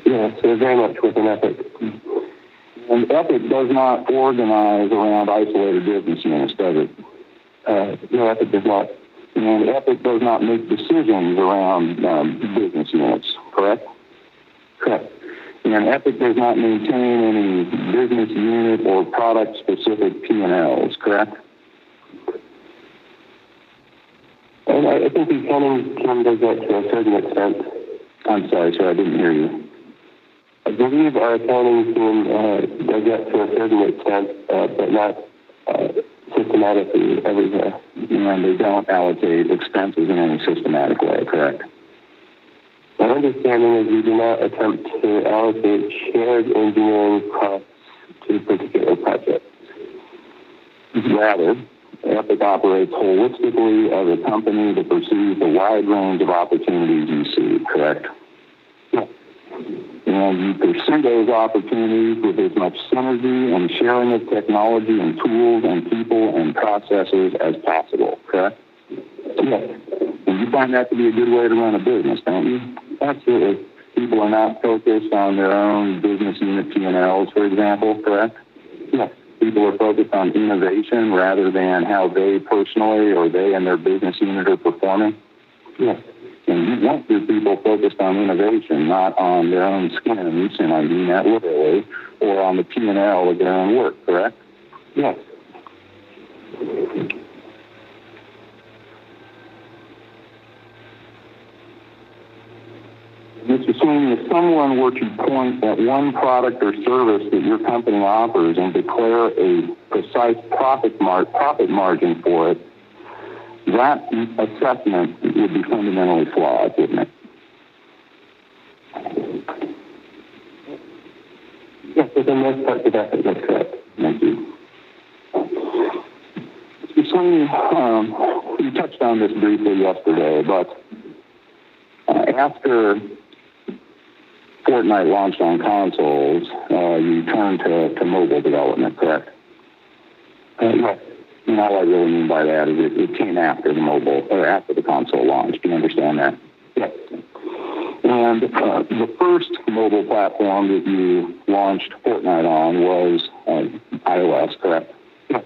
Yes, they're very much within Epic. And Epic does not organize around isolated business units, does it? No, Epic does not. And Epic does not make decisions around business units, correct? Correct. And Epic does not maintain any business unit or product-specific P&Ls, correct? And I think the accounting team does that to a certain extent. I'm sorry, sir, I didn't hear you. I believe our accounting team does that to a certain extent, but not systematically everywhere. And they don't allocate expenses in any systematic way, correct? My understanding is we do not attempt to allocate shared engineering costs to particular projects. Rather, Epic operates holistically as a company that pursues a wide range of opportunities you see, correct? Yeah. And you pursue those opportunities with as much synergy and sharing of technology and tools and people and processes as possible, correct? Yes. And you find that to be a good way to run a business, don't you? Absolutely. People are not focused on their own business unit P&Ls, for example, correct? Yes. People are focused on innovation rather than how they personally or they and their business unit are performing. Yes. And you want your people focused on innovation, not on their own skins, and I mean that literally, or on the P&L of their own work, correct? Yes. Mr. Sweeney, if someone were to point at one product or service that your company offers and declare a precise profit margin for it, that assessment would be fundamentally flawed, wouldn't it? Yes, within most parts of that, that's correct. Thank you. Mr. Sweeney, you touched on this briefly yesterday, but after Fortnite launched on consoles, you turned to mobile development, correct? Yes. And all I really mean by that is it came after the mobile, or after the console launch. Do you understand that? Yes. And the first mobile platform that you launched Fortnite on was iOS, correct? Yes.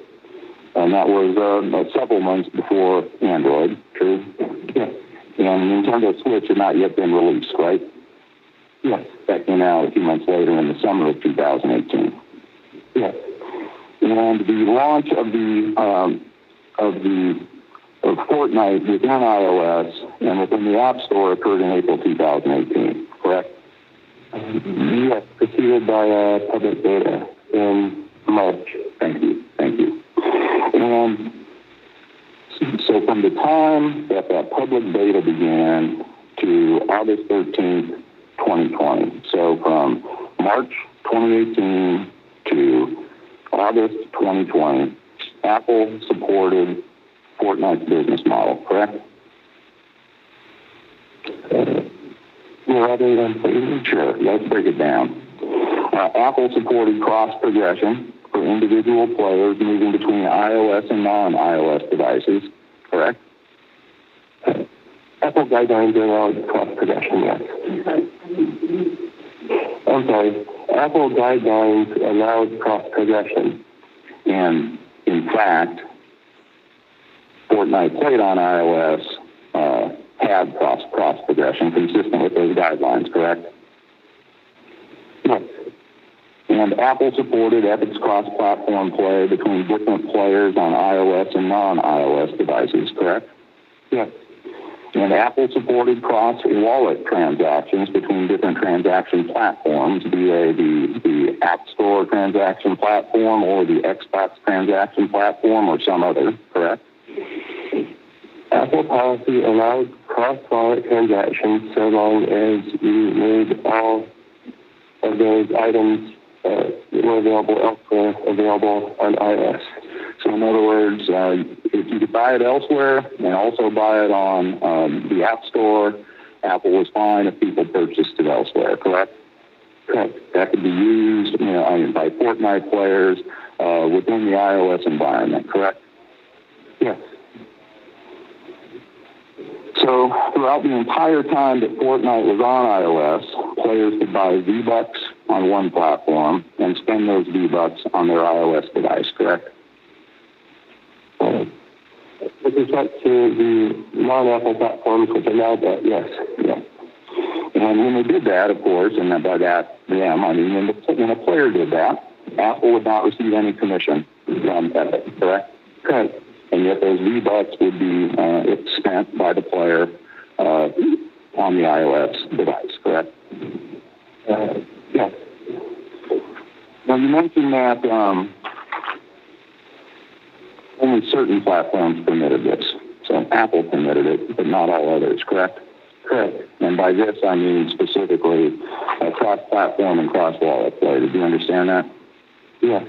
And that was several months before Android, true? Yes. And Nintendo Switch had not yet been released, right? Yes. That came out a few months later in the summer of 2018. Yes. And the launch of Fortnite within iOS and within the App Store occurred in April 2018, correct? Yes, preceded by public beta in March. Thank you. And so from the time that public beta began to August 13th, 2020, so from March 2018 to August 2020, Apple supported Fortnite's business model, correct? Rather than sure, let's break it down. Apple supported cross-progression for individual players moving between iOS and non-iOS devices, correct? Apple guidelines allowed cross-progression, yes. I'm sorry. Apple guidelines allowed cross-progression. And in fact, Fortnite played on iOS had cross-progression consistent with those guidelines, correct? Yes. And Apple supported Epic's cross-platform play between different players on iOS and non-iOS devices, correct? Yes. And Apple supported cross-wallet transactions between different transaction platforms, be they the App Store transaction platform or the Xbox transaction platform or some other, correct? Apple policy allowed cross-wallet transactions so long as you made all of those items that were available elsewhere available on iOS. So in other words, if you could buy it elsewhere and also buy it on the App Store, Apple was fine if people purchased it elsewhere, correct? Correct. That could be used by Fortnite players within the iOS environment, correct? Yes. So throughout the entire time that Fortnite was on iOS, players could buy V-Bucks on one platform and spend those V-Bucks on their iOS device, correct? With respect to the non-Apple platforms, which allowed that, yes. Yeah. And when they did that, of course, and by that, yeah, I mean, when a player did that, Apple would not receive any commission from Epic, correct? Correct. And yet those V-Bucks would be spent by the player on the iOS device, correct? Yes. Now, you mentioned that only certain platforms permitted this. So Apple permitted it, but not all others, correct? Correct. And by this, I mean specifically cross-platform and cross-wallet play. Did you understand that? Yes.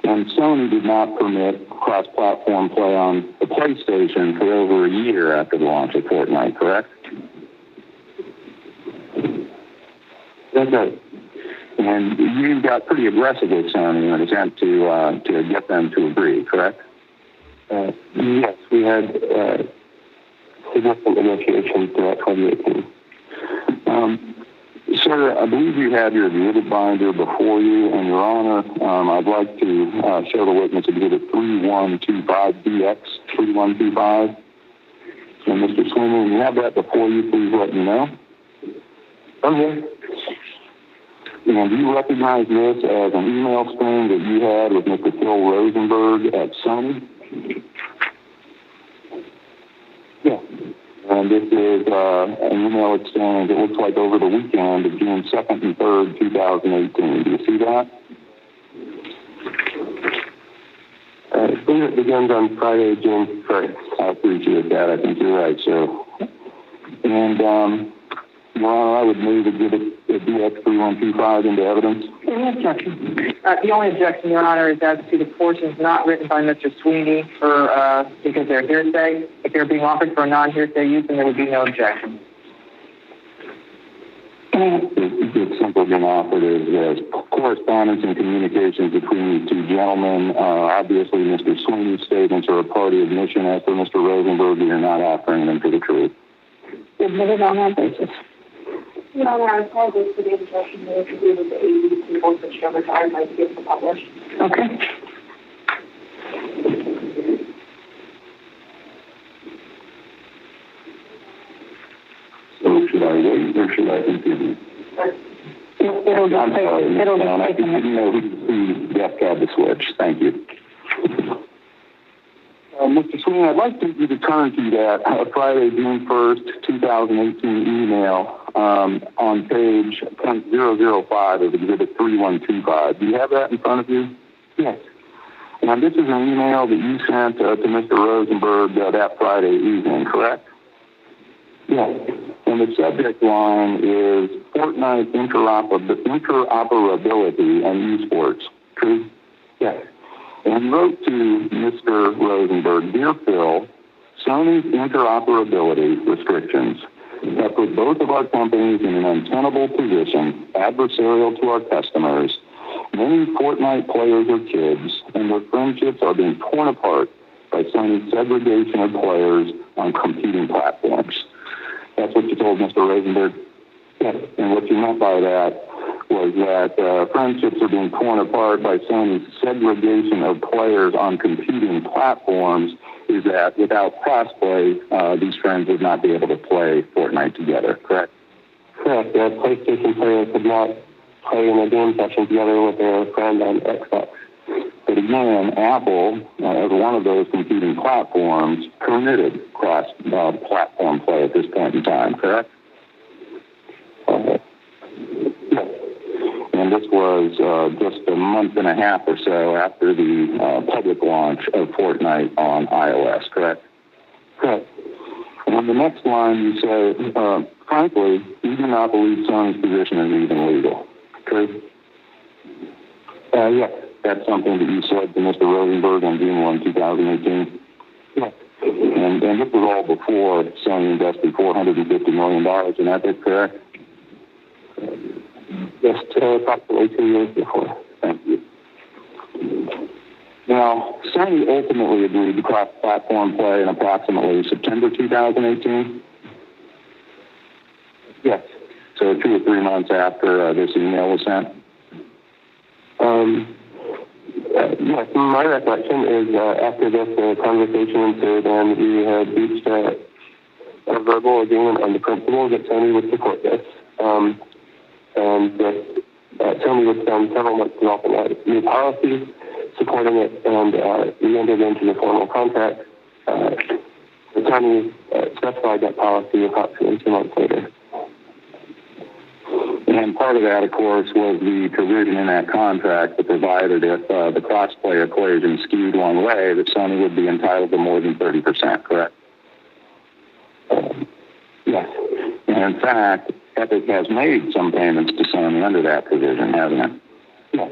And Sony did not permit cross-platform play on the PlayStation for over a year after the launch of Fortnite, correct? That's right. And you got pretty aggressive with Sony in an attempt to get them to agree, correct? Yes, we had significant negotiations throughout 2018. Sir, I believe you have your exhibit binder before you, and Your Honor, I'd like to show the witness exhibit 3125DX 3125. And Mr. Sweeney, when you have that before you, please let me know. Okay. And do you recognize this as an email string that you had with Mr. Phil Rosenberg at Sony? Yeah. And this is an email exchange, it looks like over the weekend of June 2nd and 3rd, 2018. Do you see that? I believe it begins on Friday, June 1st. I appreciate that. I think you're right, sir. And, Your Honor, I would move exhibit DX 3125 into evidence. Any objection? The only objection, Your Honor, is as to the portions not written by Mr. Sweeney because they're hearsay. If they're being offered for a non-hearsay use, then there would be no objection. It's simply been offered as correspondence and communications between these two gentlemen. Obviously, Mr. Sweeney's statements are a party admission. As for Mr. Rosenberg, you're not offering them for the truth. Admitted on that basis. Your Honor, I apologize for the objection that to do with the ABC voice which retired might be able to publish. Okay. So should I wait or should I continue? It'll just take a minute. I didn't know who Jeff had the switch. Thank you. Mr. Sweeney, I'd like you to turn to that Friday, June 1st, 2018 email on page 005 of Exhibit 3125. Do you have that in front of you? Yes. Now, this is an email that you sent to Mr. Rosenberg that Friday evening, correct? Yes. And the subject line is Fortnite interoperability and esports. True? Yes. And he wrote to Mr. Rosenberg, Dear Phil, Sony's interoperability restrictions have put both of our companies in an untenable position, adversarial to our customers. Many Fortnite players are kids, and their friendships are being torn apart by Sony's segregation of players on competing platforms. That's what you told Mr. Rosenberg? Yes. And what you meant by that was that friendships are being torn apart by Sony's segregation of players on competing platforms is that without crossplay, these friends would not be able to play Fortnite together, correct? Correct. PlayStation players could not play in a game session together with their friend on Xbox. But again, Apple, as one of those competing platforms, permitted cross-platform play at this point in time, correct? Yes. And this was just a month and a half or so after the public launch of Fortnite on iOS, correct? Correct. And on the next line, you say, frankly, you do not believe Sony's position is even legal. True? Yes. That's something that you said to Mr. Rosenberg on June 1, 2018? Yes. And this was all before Sony invested $450 million in Epic, correct? Just approximately 2 years before. Thank you. Now, Sony ultimately agreed to cross-platform play in approximately September 2018? Yes. So 2 or 3 months after this email was sent? Yes, my recollection is after this conversation ensued and we had reached a verbal agreement on the principle that Sony would support this. And that Sony would spend several months developing a new policy supporting it, and we entered into the formal contract. Sony specified that policy approximately 2 months later. And part of that, of course, was the provision in that contract that provided if the cross-play equation skewed one way, that Sony would be entitled to more than 30%, correct? Yes. And in fact, Epic has made some payments to Sony under that provision, hasn't it? Yes.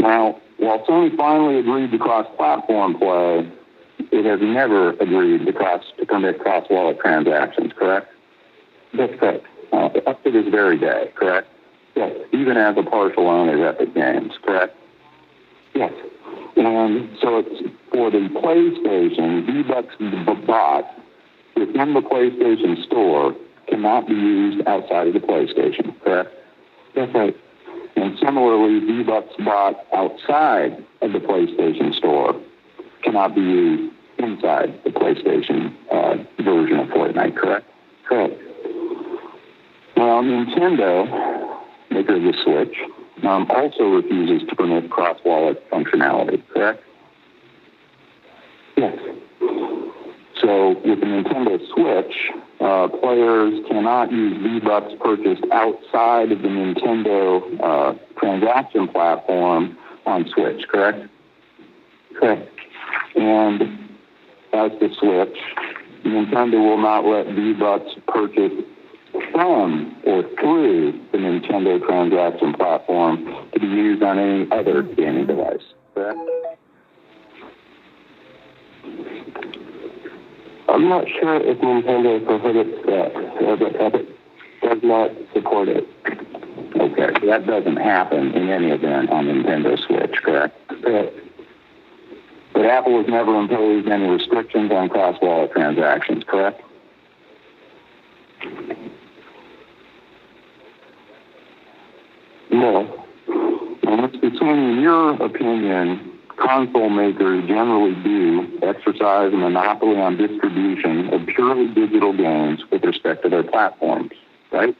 Now, while Sony finally agreed to cross-platform play, it has never agreed to permit cross-wallet transactions, correct? That's correct. Up to this very day, correct? Yes. Even as a partial owner of Epic Games, correct? Yes. And so it's for the PlayStation, V-Bucks bought within the PlayStation Store cannot be used outside of the PlayStation, correct? That's right. And similarly, V-Bucks bought outside of the PlayStation Store cannot be used inside the PlayStation version of Fortnite, correct? Correct. Well, Nintendo, maker of the Switch, also refuses to permit cross-wallet functionality, correct? Yes. So with the Nintendo Switch, players cannot use V-Bucks purchased outside of the Nintendo transaction platform on Switch, correct? Correct. And as the Switch, Nintendo will not let V-Bucks purchased from or through the Nintendo transaction platform to be used on any other gaming device, correct? I'm not sure if Nintendo prohibits that, but Epic does not support it. Okay, so that doesn't happen in any event on Nintendo Switch, correct? Correct. But Apple has never imposed any restrictions on cross-wallet transactions, correct? No. And in your opinion, console makers generally do exercise a monopoly on distribution of purely digital games with respect to their platforms, right?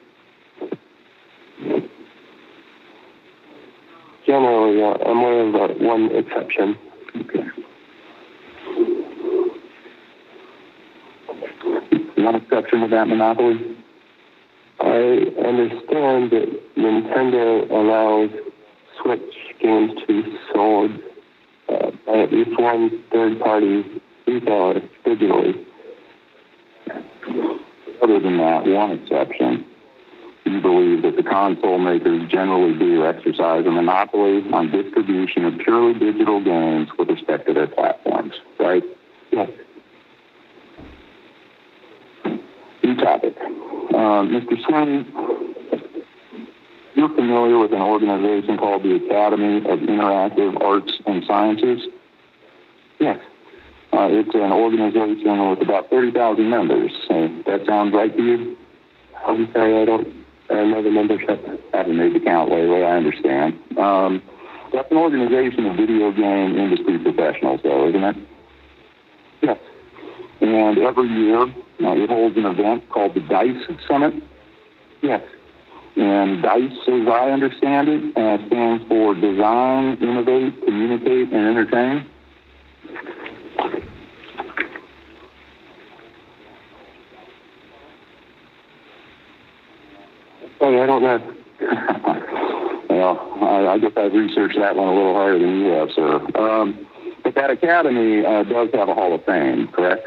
Generally, yeah. I'm aware of one exception. Okay. One exception of that monopoly? I understand that Nintendo allows Switch games to be sold by at least one third-party retailer digitally. Other than that, one exception, you believe that the console makers generally do exercise a monopoly on distribution of purely digital games with respect to their platforms, right? Yes. New topic. Mr. Sweeney, you're familiar with an organization called the Academy of Interactive Arts and Sciences? Yes. It's an organization with about 30,000 members. That sounds right to you? I'm sorry, I don't know the membership. I haven't made the count lately, I understand. That's an organization of video game industry professionals, though, isn't it? Yes. And every year, it holds an event called the DICE Summit. Yes. And DICE, as I understand it, stands for Design, Innovate, Communicate, and Entertain. Sorry, I don't know. Well, I guess I've researched that one a little harder than you have, sir. But that academy does have a Hall of Fame, correct?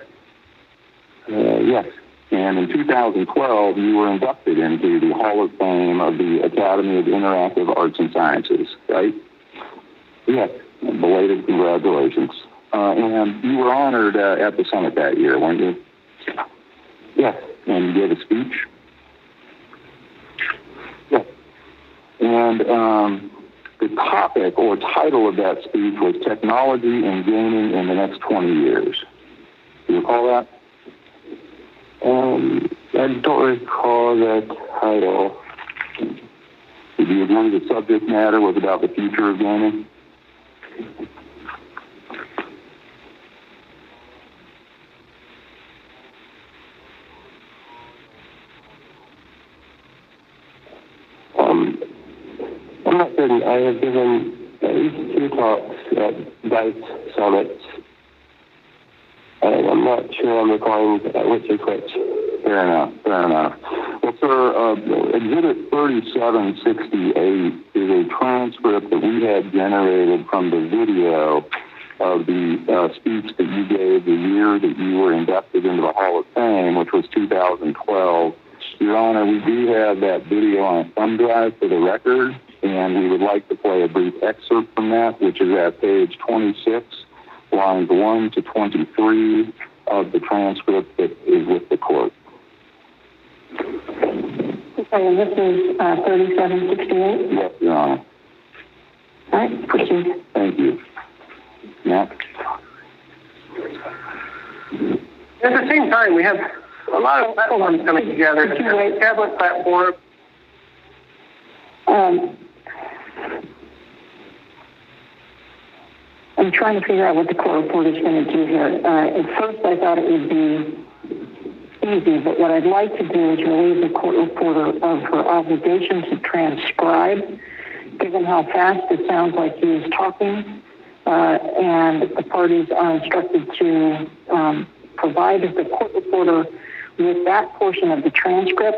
Yes. And in 2012, you were inducted into the Hall of Fame of the Academy of Interactive Arts and Sciences, right? Yes. Belated congratulations. And you were honored at the summit that year, weren't you? Yes. And you gave a speech? Yes. And the topic or title of that speech was Technology and Gaming in the Next 20 Years. Do you recall that? I don't recall the title. Did you agree the subject matter was about the future of gaming? I'm not certain. I have given at least 2 talks at DICE summits. I'm not sure I'm recalling which is which. Fair enough. Well, sir, Exhibit 3768 is a transcript that we had generated from the video of the speech that you gave the year that you were inducted into the Hall of Fame, which was 2012. Your Honor, we do have that video on a thumb drive for the record, and we would like to play a brief excerpt from that, which is at page 26, lines 1 to 23 of the transcript that is with the court. Okay, and this is 3768? Yes, Your Honor. All right, proceed. Thank you. Next. At the same time, we have a lot of platforms coming together. The tablet platform. I'm trying to figure out what the court report is going to do here. At first, I thought it would be easy, but what I'd like to do is relieve the court reporter of her obligation to transcribe, given how fast it sounds like he is talking, and the parties are instructed to provide the court reporter with that portion of the transcript.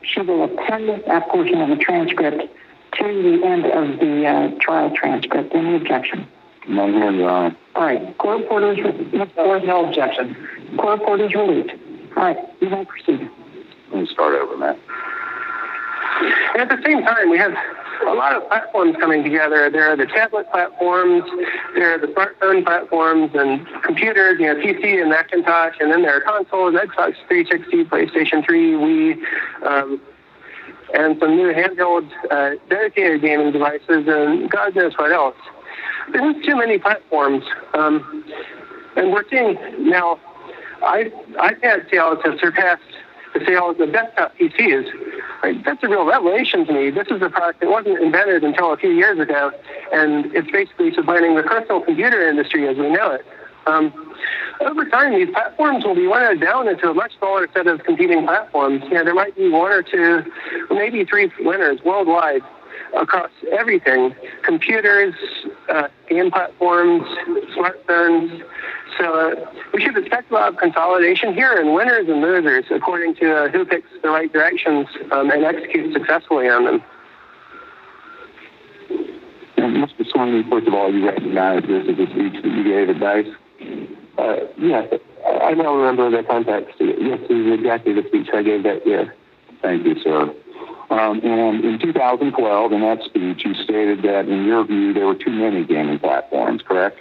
She will append that portion of the transcript to the end of the trial transcript. Any objection? None here, Your Honor. All right. Court reporter is No objection. Court reporter is relieved. All right. You may proceed. Let me start over, Matt. At the same time, we have a lot of platforms coming together. There are the tablet platforms, there are the smartphone platforms and computers, PC and Macintosh, and then there are consoles, Xbox 360, PlayStation 3, Wii, and some new handheld dedicated gaming devices, and God knows what else. There's too many platforms. And we're seeing now iPad sales have surpassed the sales of desktop PCs. Right? That's a real revelation to me. This is a product that wasn't invented until a few years ago, and it's basically supplanting the personal computer industry as we know it. Over time, these platforms will be winnowed down into a much smaller set of competing platforms. There might be 1 or 2, maybe 3 winners worldwide across everything: computers, game platforms, smartphones. So we should expect a lot of consolidation here, and winners and losers according to who picks the right directions and executes successfully on them. And Mr. Sweeney, first of all, you recognize this as a speech that you gave at DICE? Yes, I now remember the context. Yes, this is exactly the speech I gave that year. Thank you, sir. And in 2012, in that speech, you stated that, in your view, there were too many gaming platforms, correct?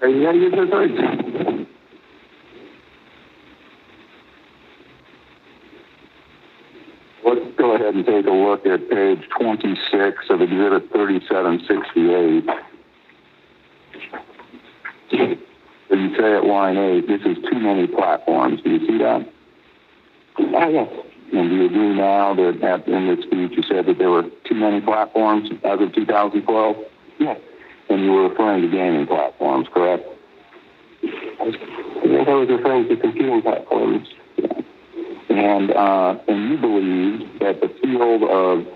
You got to use those words. Let's go ahead and take a look at page 26 of Exhibit 3768. You say at line 8, this is too many platforms. Do you see that? Yes. And do you agree now that in this speech you said that there were too many platforms as of 2012? Yes. And you were referring to gaming platforms, correct? I think I was referring to computing platforms. And you believe that the field of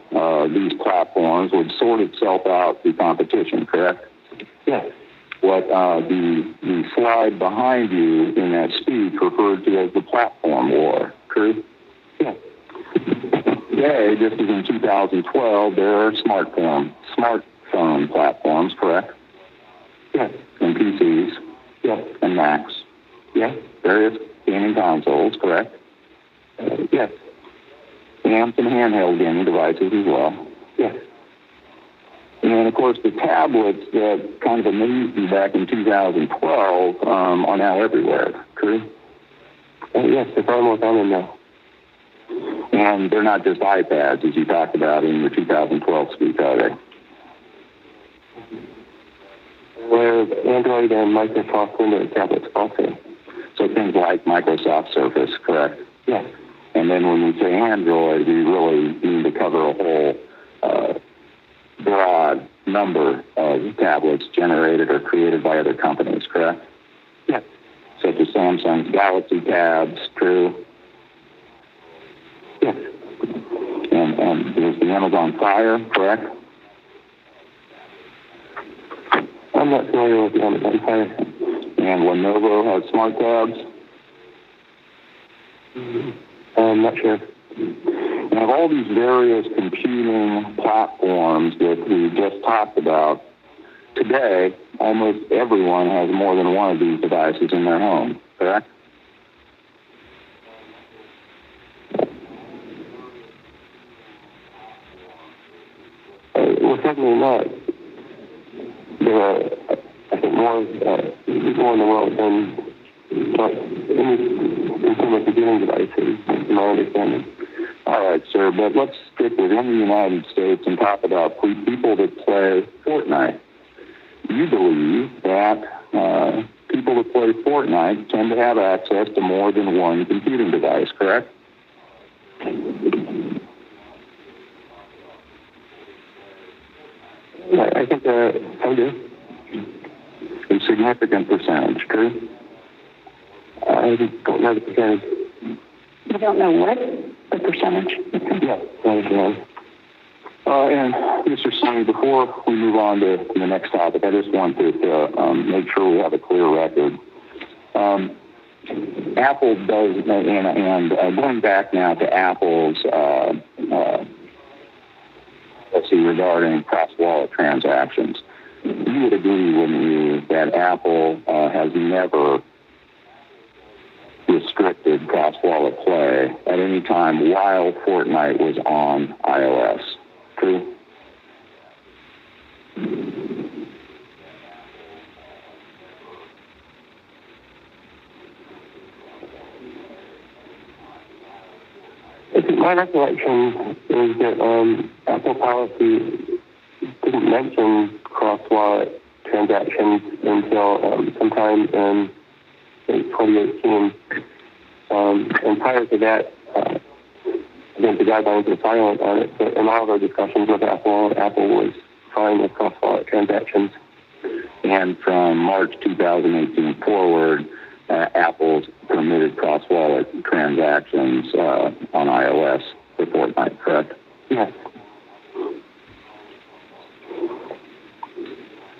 these platforms would sort itself out through competition, correct? Yes. What the slide behind you in that speech referred to as the platform war, true? Yes. Today, just as in 2012, there are smartphone platforms, correct? Yes. And PCs. Yes. And Macs. Yes. Various gaming consoles, correct? Yes. And some handheld gaming devices as well. Yes. And, of course, the tablets that kind of amazed you back in 2012 are now everywhere, true? Yes, they're far more common now. And they're not just iPads, as you talked about in your 2012 speech, are they? Android and Microsoft Windows tablets also. So things like Microsoft Surface, correct? Yes. And then when we say Android, we really need to cover a whole broad number of tablets generated or created by other companies, correct? Yes. Such as Samsung's Galaxy tabs, true? Yes. And there's the Amazon Fire, correct? I'm not familiar with the Amazon Fire. And Lenovo has smart tabs? I'm not sure. And of all these various computing platforms that we just talked about, today, almost everyone has more than one of these devices in their home, correct? Well, certainly not. There are, I think, more people in the world than any consumer computing devices, in my understanding. All right, sir, but let's stick within the United States and talk about people that play Fortnite. You believe that people that play Fortnite tend to have access to more than one computing device, correct? I think I do. A significant percentage, true? I don't know the percentage. You don't know what? The percentage? Yes, that is wrong. And Mr. Sonny, before we move on to the next topic, I just want to make sure we have a clear record. Apple does, and going back now to Apple's policy regarding cross-wallet transactions, you would agree, wouldn't you, that Apple has never restricted cross-wallet play at any time while Fortnite was on iOS? True? My recollection is that Apple policy didn't mention cross-wallet transactions until sometime in 2018. And prior to that, again, the guidelines were silent on it, but in all of our discussions with Apple, Apple was fine with cross-wallet transactions. And from March 2018 forward, Apple's permitted cross-wallet transactions on iOS for Fortnite, correct? Yes.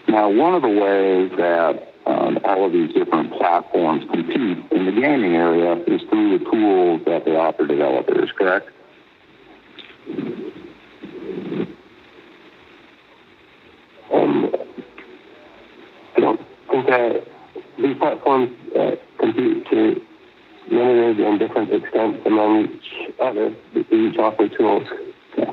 Now, one of the ways that all of these different platforms compete in the gaming area is through the tools that they offer developers, correct? I don't think that these platforms compete to limited and different extents among each other. They each offer tools. Yeah.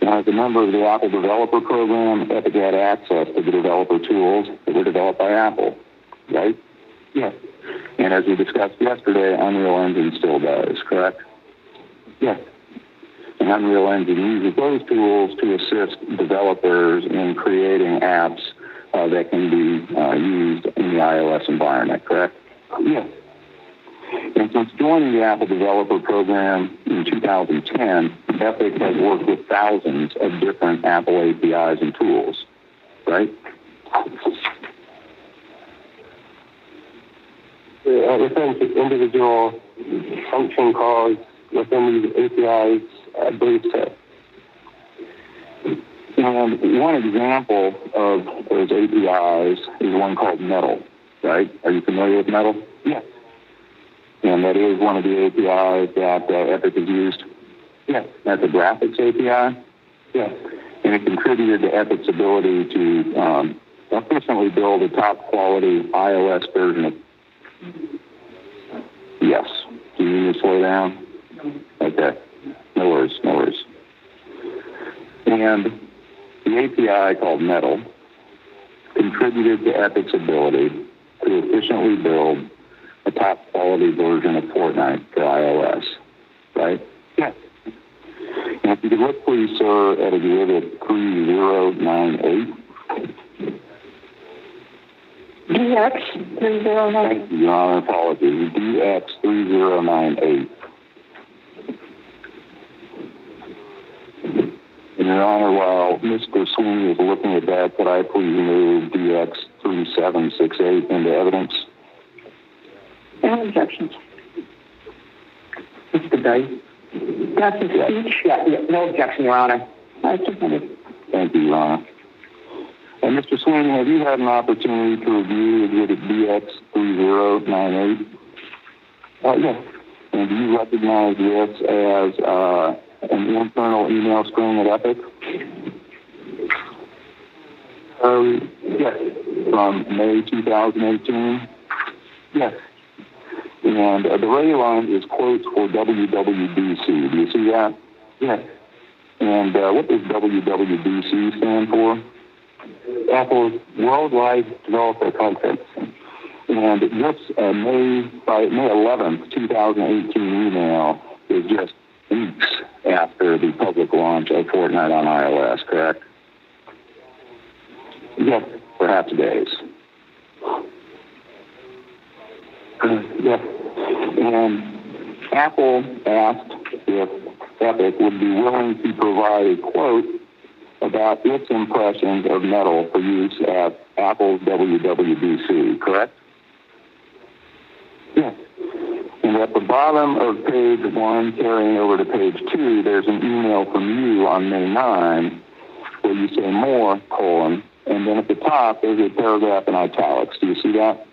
Now, as a member of the Apple Developer Program, Epic had access to the developer tools that were developed by Apple, right? Yes. And as we discussed yesterday, Unreal Engine still does, correct? Yes. And Unreal Engine uses those tools to assist developers in creating apps that can be used in the iOS environment, correct? Yes. And since joining the Apple Developer Program in 2010, Epic has worked with thousands of different Apple APIs and tools, right? Referring to individual function calls within these APIs, I believe so. And one example of those APIs is one called Metal, right? Are you familiar with Metal? Yes. And that is one of the APIs that Epic has used. Yes. That's a graphics API. Yes. And it contributed to Epic's ability to efficiently build a top quality iOS version of. Yes. Do you need to slow down? Okay. No worries. No worries. And the API called Metal contributed to Epic's ability to efficiently build a top quality version of Fortnite for iOS, right? Yes. And if you could look, please, sir, at exhibit 3098. DX309. Thank you, Your Honor. Apologies. DX3098. And Your Honor, while Mr. Sweeney is looking at that, could I please move DX3768 into evidence? No objections. Mr. Day? That's a speech. Yeah, no objection, Your Honor. I submitted. Thank you, Your Honor. And Mr. Sweeney, have you had an opportunity to review Exhibit DX3098? Yes. And do you recognize this as an internal email string at Epic? Yes. From May 2018? Yes. And the ray line is quotes for WWDC. Do you see that? Yes. And what does WWDC stand for? Apple's Worldwide Developer Conference. And this May 11th, 2018 email is just weeks after the public launch of Fortnite on iOS, correct? Yes. Perhaps days. Yes. And Apple asked if Epic would be willing to provide a quote about its impressions of metal for use at Apple's WWDC, correct? Yes. And at the bottom of page 1, carrying over to page 2, there's an email from you on May 9 where you say more, colon, and then at the top there's a paragraph in italics. Do you see that?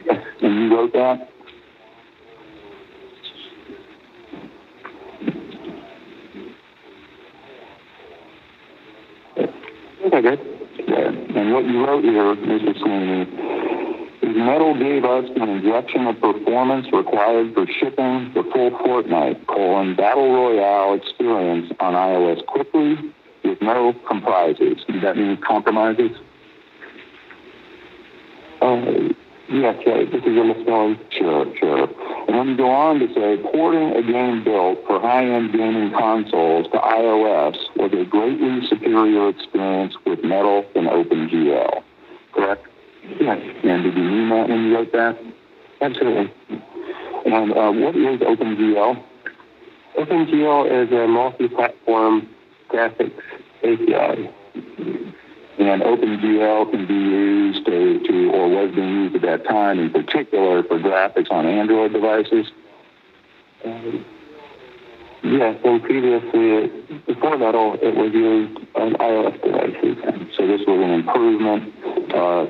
Yes. And you wrote that? Okay, good. Yeah. And what you wrote here, Mr. Sweeney, is metal gave us an injection of performance required for shipping the full Fortnite, colon, Battle Royale experience on iOS quickly with no compromises. Does that mean compromises? Yes, right. This is a misspelling. Sure. And then you go on to say, porting a game built for high-end gaming consoles to iOS was a greatly superior experience with Metal and OpenGL. Correct? Yes. And did you mean that when you wrote that? Absolutely. And what is OpenGL? OpenGL is a multi-platform graphics API. And OpenGL can be used to or was being used at that time in particular for graphics on Android devices? Yes, and previously, before Metal, it was used on iOS devices. So this was an improvement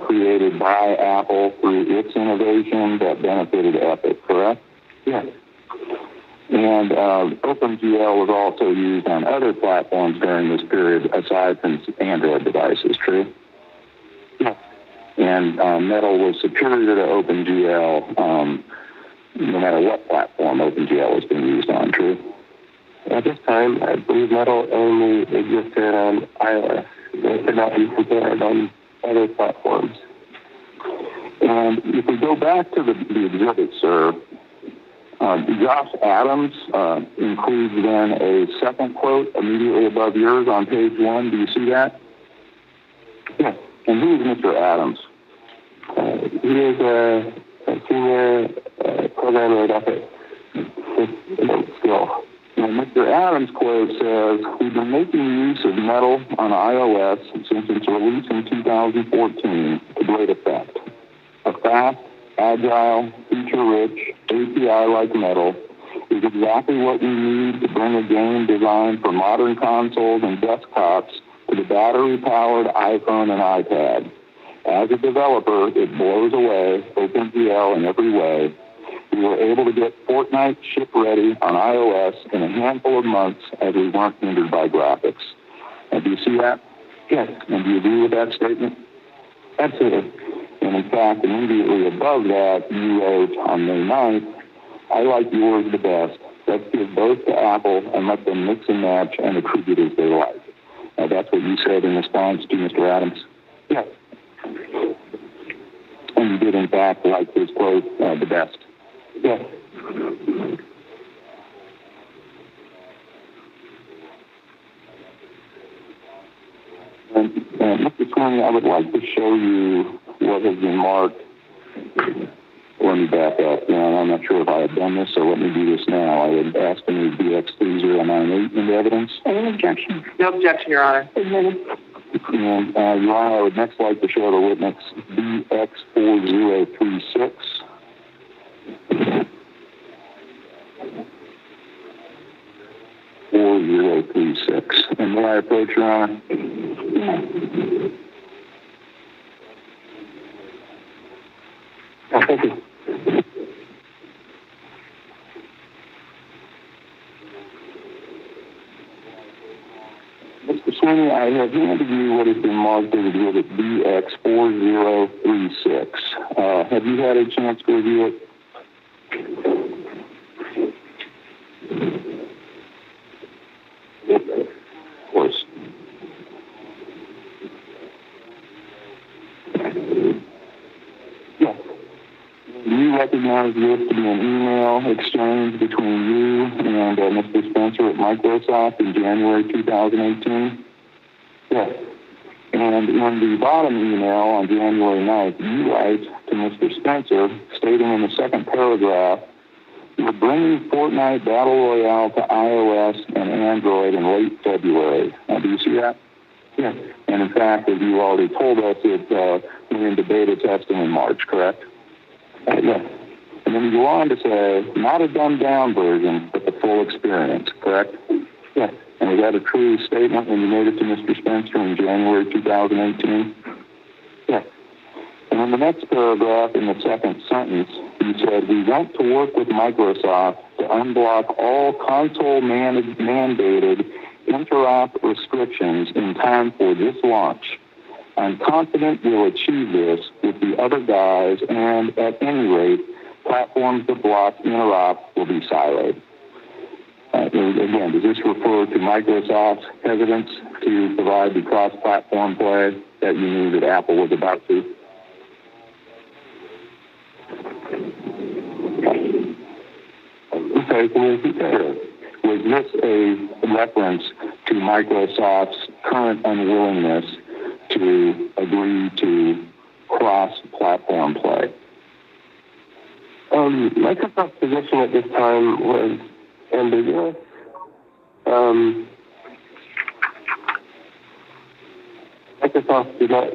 created by Apple through its innovation that benefited Epic, correct? Yes. And OpenGL was also used on other platforms during this period aside from Android devices, true? Yes. And Metal was superior to OpenGL no matter what platform OpenGL was being used on, true? At this time, I believe Metal only existed on iOS. It could not be compared on other platforms. And if we go back to the exhibit, sir, Josh Adams includes then a second quote immediately above yours on page 1. Do you see that? Yes. And who is Mr. Adams? He is a senior programmer at Epic with skill. And Mr. Adams' quote says, "We've been making use of Metal on iOS since its release in 2014 to great effect. A fast, agile, feature-rich API like Metal is exactly what we need to bring a game designed for modern consoles and desktops to the battery-powered iPhone and iPad. As a developer, it blows away OpenGL in every way. We were able to get Fortnite ship-ready on iOS in a handful of months as we weren't hindered by graphics." And do you see that? Yes. And do you agree with that statement? Absolutely. And in fact, immediately above that, you wrote on May 9th, "I like yours the best. Let's give both to Apple and let them mix and match and attribute as they like." Now, that's what you said in response to Mr. Adams? Yes. And you did, in fact, like his quote, the best? Yes. And Mr. Sweeney, I would like to show you what has been marked. Let me back up. I'm not sure if I had done this, so let me do this now. I would ask to move DX3098 into evidence. Any objection? No objection, Your Honor. Admitted. And, Your Honor, I would next like to show the witness DX4036. And may I approach, Your Honor? Oh, thank you. Mr. Sweeney, I have handed you what has been marked as exhibit DX4036. Have you had a chance to review it? Of course. Yes. Do you recognize this to be an email exchange between you and Mr. Spencer at Microsoft in January 2018? Yes. And in the bottom email on January 9th, you write to Mr. Spencer, stating in the second paragraph, "We're bringing Fortnite Battle Royale to iOS and Android in late February." Do you see that? Yes. And in fact, as you already told us, it went into beta testing in March, correct? Yes. And then you go on to say, not a dumbed-down version, but the full experience, correct? Yes. And is that a true statement when you made it to Mr. Spencer in January 2018? Yes. And in the next paragraph, in the second sentence, you said, "We want to work with Microsoft to unblock all console-mandated interop restrictions in time for this launch. I'm confident we'll achieve this with the other guys, and at any rate, platforms that block interop will be siloed." Again, does this refer to Microsoft's hesitance to provide the cross-platform play that you knew that Apple was about to? Okay, can you repeat that? Sure. Was this a reference to Microsoft's current unwillingness to agree to cross-platform play? Microsoft's position at this time was ambiguous. Microsoft did not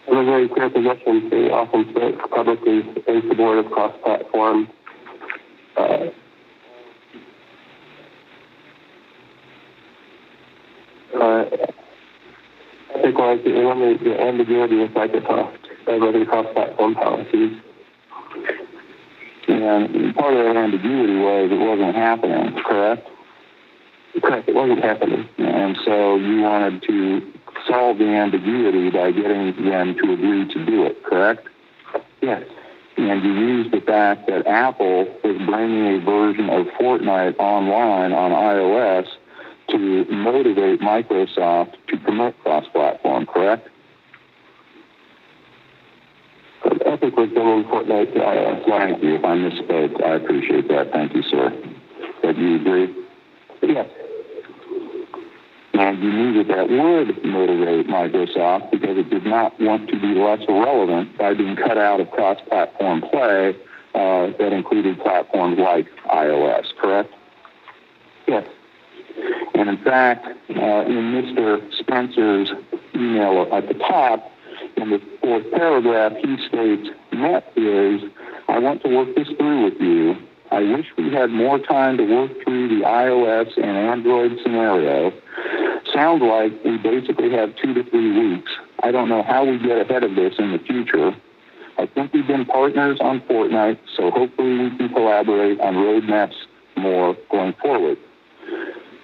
have a very clear position. They often spoke publicly in support of cross-platform. I think like the ambiguity with Microsoft over the cross-platform policies. And part of that ambiguity was it wasn't happening, correct? Correct, it wasn't happening. And so you wanted to solve the ambiguity by getting them to agree to do it, correct? Yes. And you used the fact that Apple was bringing a version of Fortnite online on iOS to motivate Microsoft to promote cross-platform, correct? Epic was bringing Fortnite to iOS. Thank you. If I misspoke, I appreciate that. Thank you, sir. But you agree? Yes. And you knew that would motivate Microsoft because it did not want to be less relevant by being cut out of cross-platform play that included platforms like iOS, correct? Yes. And in fact, in Mr. Spencer's email at the top, in the fourth paragraph, he states, "Net is, I want to work this through with you. I wish we had more time to work through the iOS and Android scenario. Sounds like we basically have 2 to 3 weeks. I don't know how we get ahead of this in the future. I think we've been partners on Fortnite, so hopefully we can collaborate on roadmaps more going forward."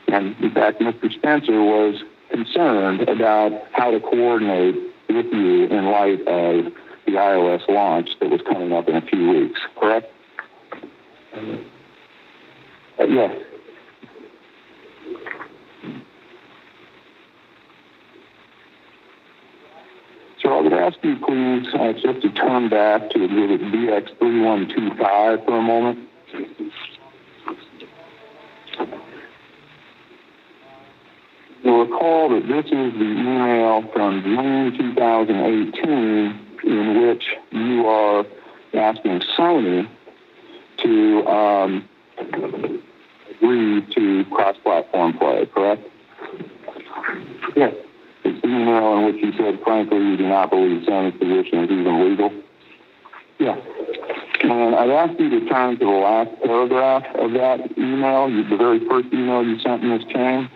And in fact, Mr. Spencer was concerned about how to coordinate with you in light of the iOS launch that was coming up in a few weeks, correct? Yes. So I would ask you, please, just to turn back to exhibit DX3125 for a moment. you'll recall that this is the email from June 2018 in which you are asking Sony to agree to cross-platform play, correct? Yes. It's the email in which you said, frankly, you do not believe Sony's position is even legal. Yeah. And I'd ask you to turn to the last paragraph of that email, the very first email you sent in this chain,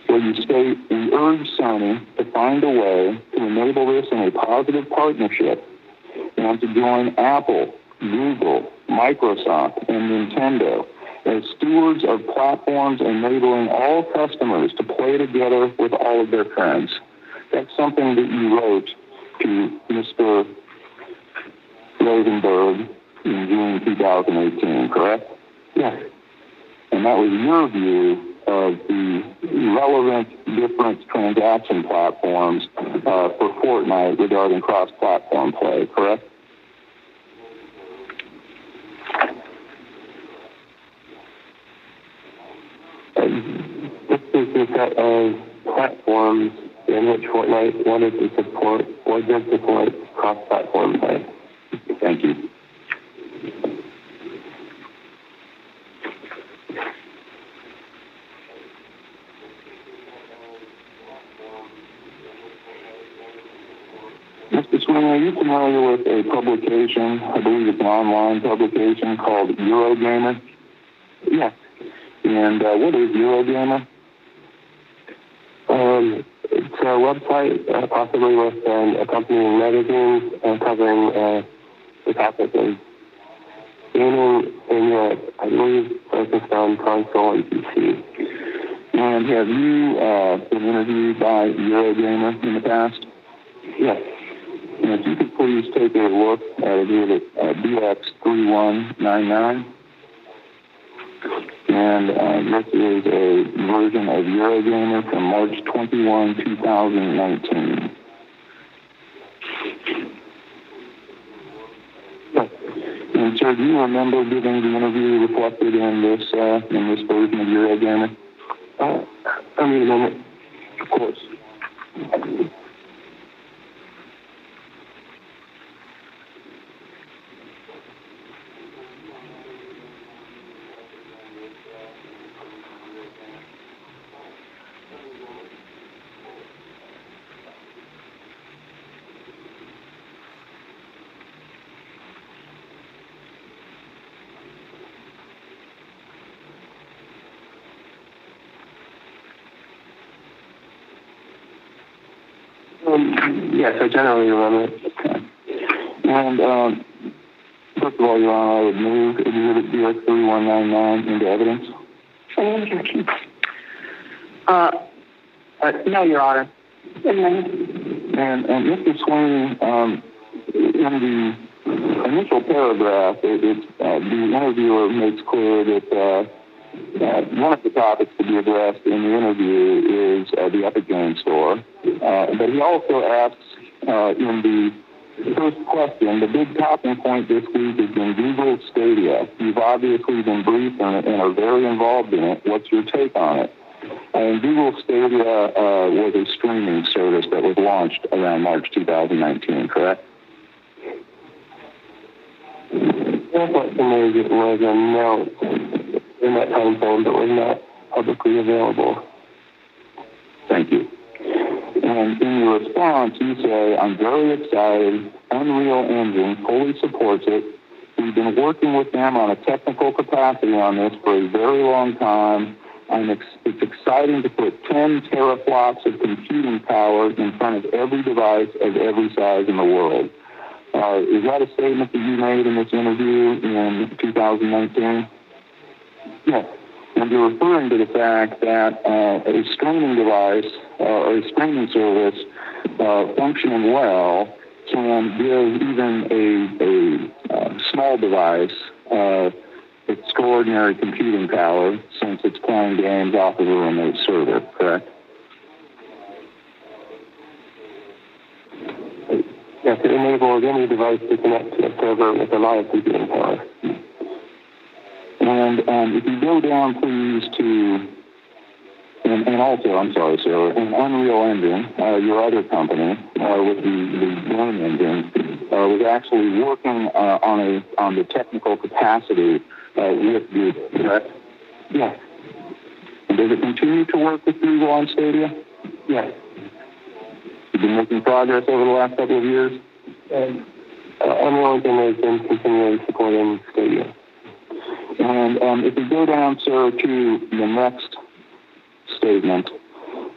where you state, we urge Sony to find a way to enable this in a positive partnership and to join Apple, Google, Microsoft, and Nintendo as stewards of platforms enabling all customers to play together with all of their friends. That's something that you wrote to Mr. Rosenberg in June 2018, correct? Yes. And that was your view of the relevant different transaction platforms for Fortnite regarding cross-platform play, correct? This is a set of platforms in which Fortnite wanted to support or did support cross-platform play. Thank you. Mr. Swing, are you familiar with a publication, I believe it's an online publication called Eurogamer? Yes. And what is Eurogamer? It's a website, possibly with an accompanying magazine covering the topic of gaming in Europe, I believe focused on console and PC. And have you been interviewed by Eurogamer in the past? Yes. And if you could please take a look at Exhibit BX3199. And this is a version of Eurogamer from March 21, 2019. And sir, do you remember giving the interview reflected in this version of Eurogamer? I mean, a moment. Of course. Yes, I generally remember it. Okay. And first of all, Your Honor, I would move Exhibit BX3199 into evidence. Any objection? No, Your Honor. And Mr. Sweeney, in the initial paragraph, the interviewer makes clear that one of the topics to be addressed in the interview is the Epic Games Store. But he also asks in the first question, the big talking point this week has been Google Stadia. You've obviously been briefed on it and are very involved in it. What's your take on it? And Google Stadia was a streaming service that was launched around March 2019, correct? My question is it was announced in that time frame, but was not publicly available. Thank you. And in your response, you say, I'm very excited. Unreal Engine fully supports it. We've been working with them on a technical capacity on this for a very long time. It's exciting to put 10 teraflops of computing power in front of every device of every size in the world. Is that a statement that you made in this interview in 2019? Yes. And you're referring to the fact that a streaming device or a streaming service functioning well can give even a small device extraordinary computing power since it's playing games off of a remote server, correct? Yes, it enables any device to connect to a server with a lot of computing power. And if you go down, please, to And also, I'm sorry, sir, in Unreal Engine, your other company with the game engine was actually working on the technical capacity with Google, correct? Yes. And does it continue to work with Google on Stadia? Yes. You've been making progress over the last couple of years? Unreal Engine has been continually supporting Stadia. And if we go down, sir, to the next statement,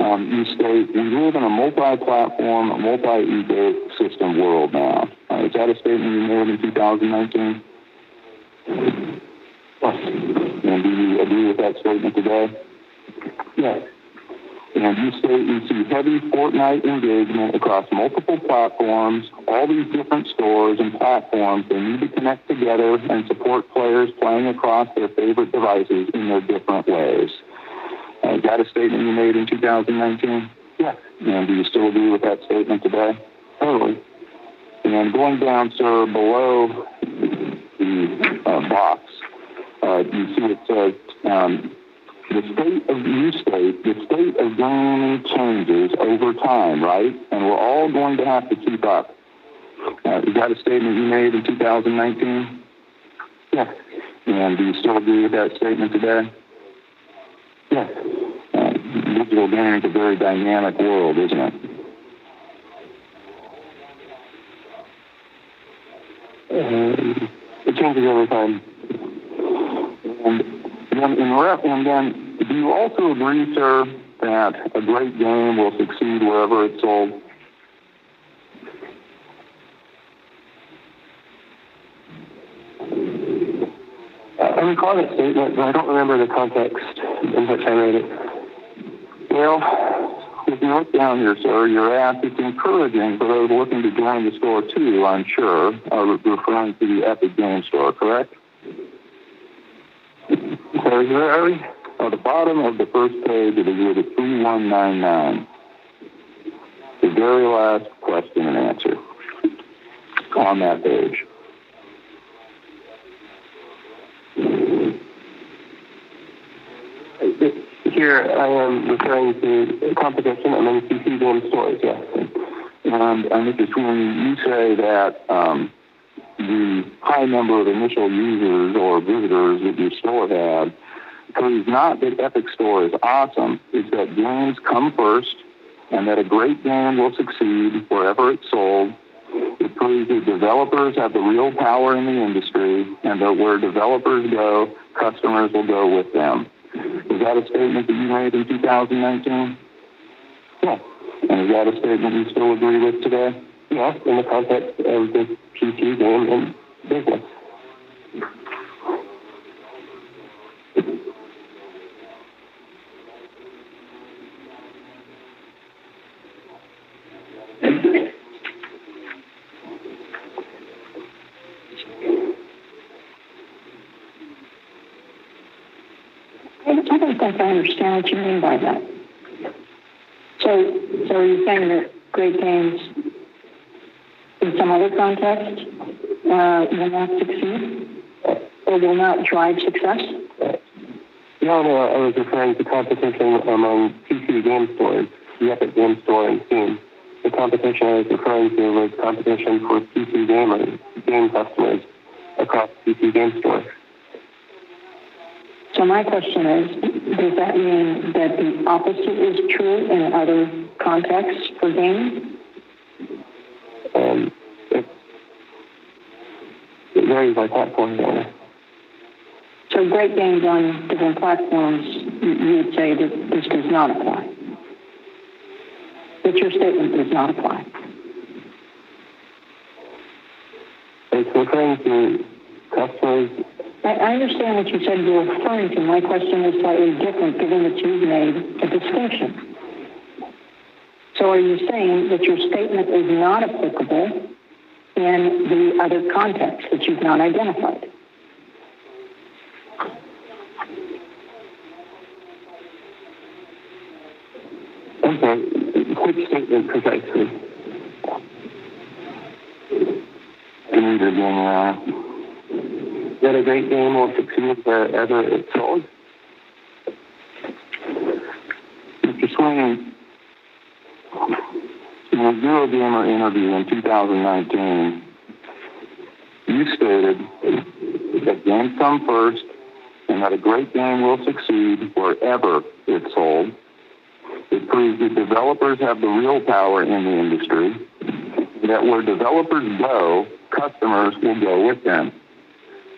you state, we live in a multi-platform, multi-ecosystem world now. Is that a statement you made in 2019? Yes. And do you agree with that statement today? Yes. And you state you see heavy Fortnite engagement across multiple platforms, all these different stores and platforms. They need to connect together and support players playing across their favorite devices in their different ways. Is that a statement you made in 2019? Yes. And do you still agree with that statement today? Totally. And going down, sir, below the box, you see it says, the state of gaming changes over time, right? And we're all going to have to keep up. Is that a statement you made in 2019? Yes. And do you still agree with that statement today? Yes. Digital gaming is a very dynamic world, isn't it? It changes over time. And then, do you also agree, sir, that a great game will succeed wherever it's sold? I recall that statement, but I don't remember the context in which I made it. Well, if you look down here, sir, you're asked, it's encouraging for those looking to join the store too, I'm sure, referring to the Epic Game Store, correct? So where are we? At the bottom of the first page of Exhibit 3199. The very last question and answer on that page. Here I am referring to competition among PC game stores, yes. And Mr. Sweeney, you say that the high number of initial users or visitors that your store had proves not that Epic Store is awesome, it's that games come first and that a great game will succeed wherever it's sold. It proves that developers have the real power in the industry and that where developers go, customers will go with them. Is that a statement that you made in 2019? Yes. And is that a statement you still agree with today? Yes, in the context of the PC game and business. I don't think I understand what you mean by that. So are you saying that great games in some other context will not succeed or will not drive success? No, I was referring to competition among PC game stores, the Epic Game Store and Steam. The competition I was referring to was competition for PC gamers, game customers across PC game stores. So my question is, does that mean that the opposite is true in other contexts for gaming? It varies by platform. So great games on different platforms, you would say that this does not apply. That your statement does not apply. It's referring to customers. I understand what you said you're referring to. My question is slightly different, given that you've made a distinction. So are you saying that your statement is not applicable in the other contexts that you've not identified? Okay, which statement precisely? That a great game will succeed wherever it's sold? Mr. Sweeney, in a Zero Gamer interview in 2019, you stated that games come first and that a great game will succeed wherever it's sold. It proves that developers have the real power in the industry, that where developers go, customers will go with them.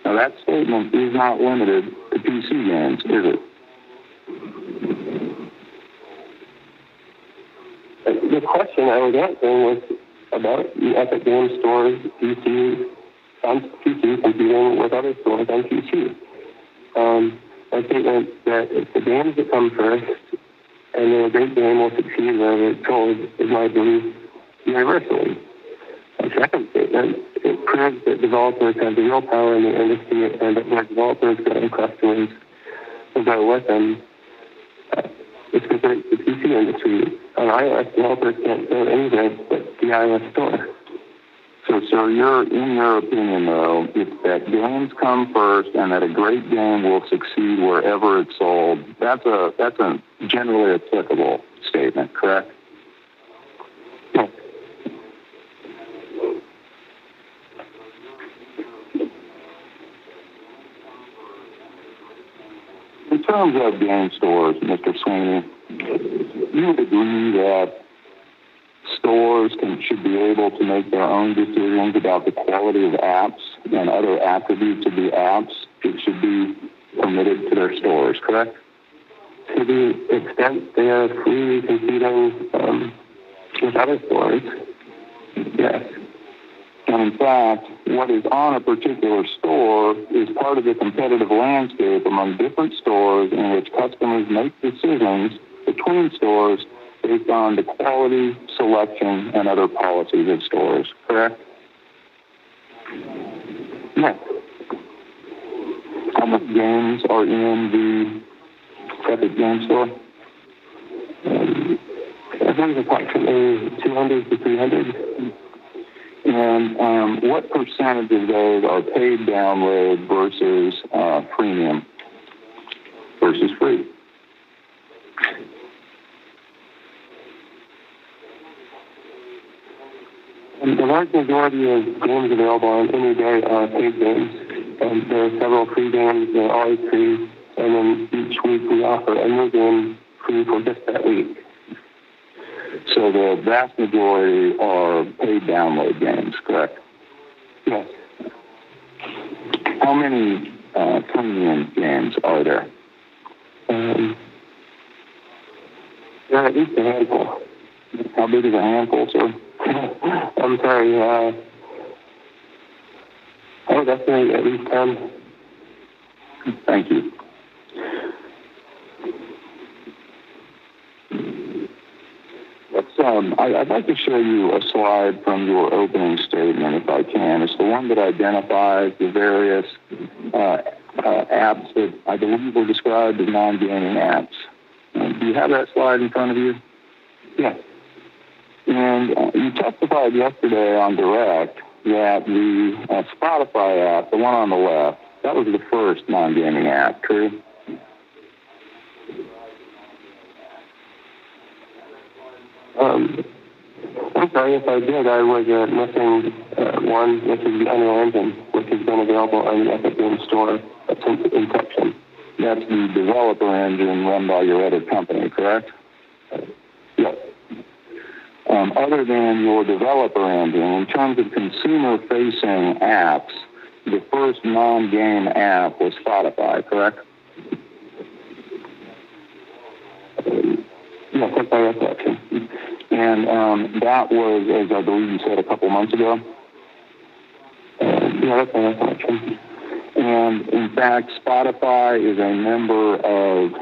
Now, that statement is not limited to PC games, is it? The question I was answering was about the Epic Games Store's PC competing with other stores on PC. I think that it's the games that come first, and then a great game will succeed wherever it's sold, is my belief universally. The second statement, it proves that developers have the real power in the industry, and that where developers go and customers will go with them. It's because the PC industry, on iOS, developers can't build anything but the iOS store. So in your opinion, though, it's that games come first and that a great game will succeed wherever it's sold. That's a generally applicable statement, correct? Yes. In terms of game stores, Mr. Sweeney, you would agree that stores should be able to make their own decisions about the quality of apps and other attributes of the apps. It should be permitted to their stores, correct? To the extent they are freely competing with other stores, yes. And in fact, what is on a particular store is part of the competitive landscape among different stores in which customers make decisions between stores based on the quality, selection, and other policies of stores, correct? Yes. How many games are in the Epic Game Store? I think approximately 200 to 300. And what percentage of those are paid download versus premium versus free? The large majority of games available on any day are paid games. There are several free games that are always free, and then each week we offer a new game free for just that week. So the vast majority are paid download games, correct? Yes. How many premium games are there? There are at least a handful. How big is a handful, sir? I'm sorry. I would estimate at least 10. Thank you. I'd like to show you a slide from your opening statement, if I can. It's the one that identifies the various apps that I believe were described as non-gaming apps. Do you have that slide in front of you? Yes. And you testified yesterday on Direct that the Spotify app, the one on the left, that was the first non-gaming app, true? I'm sorry, if I did, I was missing one, which is the Unreal Engine, which has been available on the Epic Games Store since inception. That's the developer engine run by your other company, correct? Yes. Other than your developer engine, in terms of consumer-facing apps, the first non-game app was Spotify, correct? Yes, that's my recollection. And that was, as I believe you said, a couple months ago? Yeah, that's my recollection. And in fact, Spotify is a member of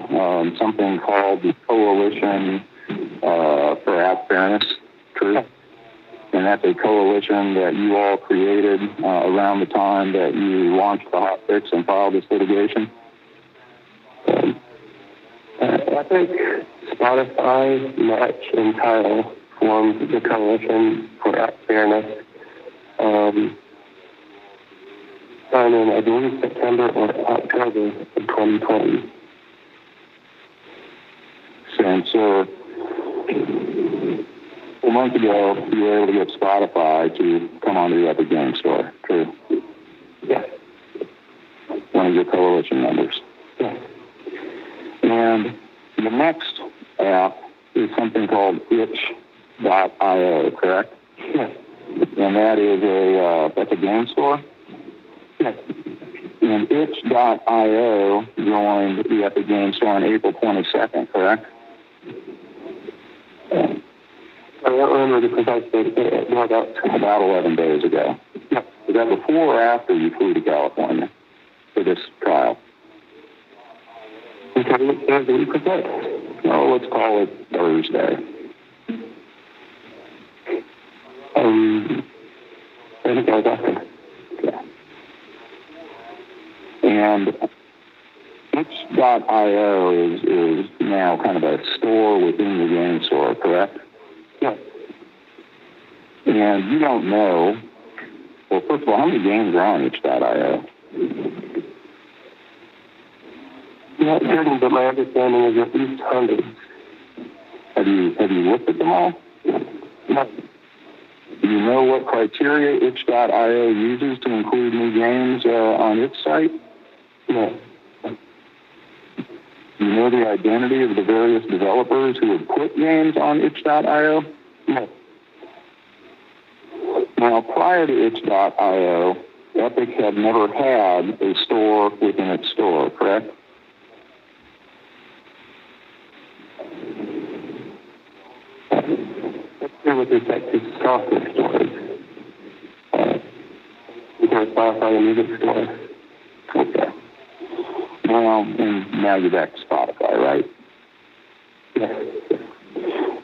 something called the Coalition for App Fairness, true? And that's a coalition that you all created around the time that you launched the hotfix and filed this litigation? Epic, Spotify, Match, and Tile formed the Coalition for App Fairness in, I believe, September or October of 2020. So And so, a month ago, you were able to get Spotify to come onto the Epic Games Store. True. Yeah. One of your coalition members. Yeah. And the next app is something called itch.io, correct? Yeah. And that is that's a game store? Yeah. And itch.io joined the Epic Games Store on April 22nd, correct? I don't remember the precise date, but about 11 days ago. Yeah. Was that before or after you flew to California for this trial? Okay, the week was that? Oh, let's call it Thursday. I think I was after. Yeah. And itch.io is now kind of a store within the game store, correct? Yeah. And you don't know, well, first of all, how many games are on itch.io? Not certain, but my understanding is at least hundreds. Have you looked at them all? No. Do you know what criteria itch.io uses to include new games on its site? No. Do you know the identity of the various developers who would put games on itch.io? No. Now, prior to itch.io, Epic had never had a store within its store, correct? That's clear with respect to software stores. You can Spotify and music store. Okay. Well, and now you're back to Spotify, right? Yes.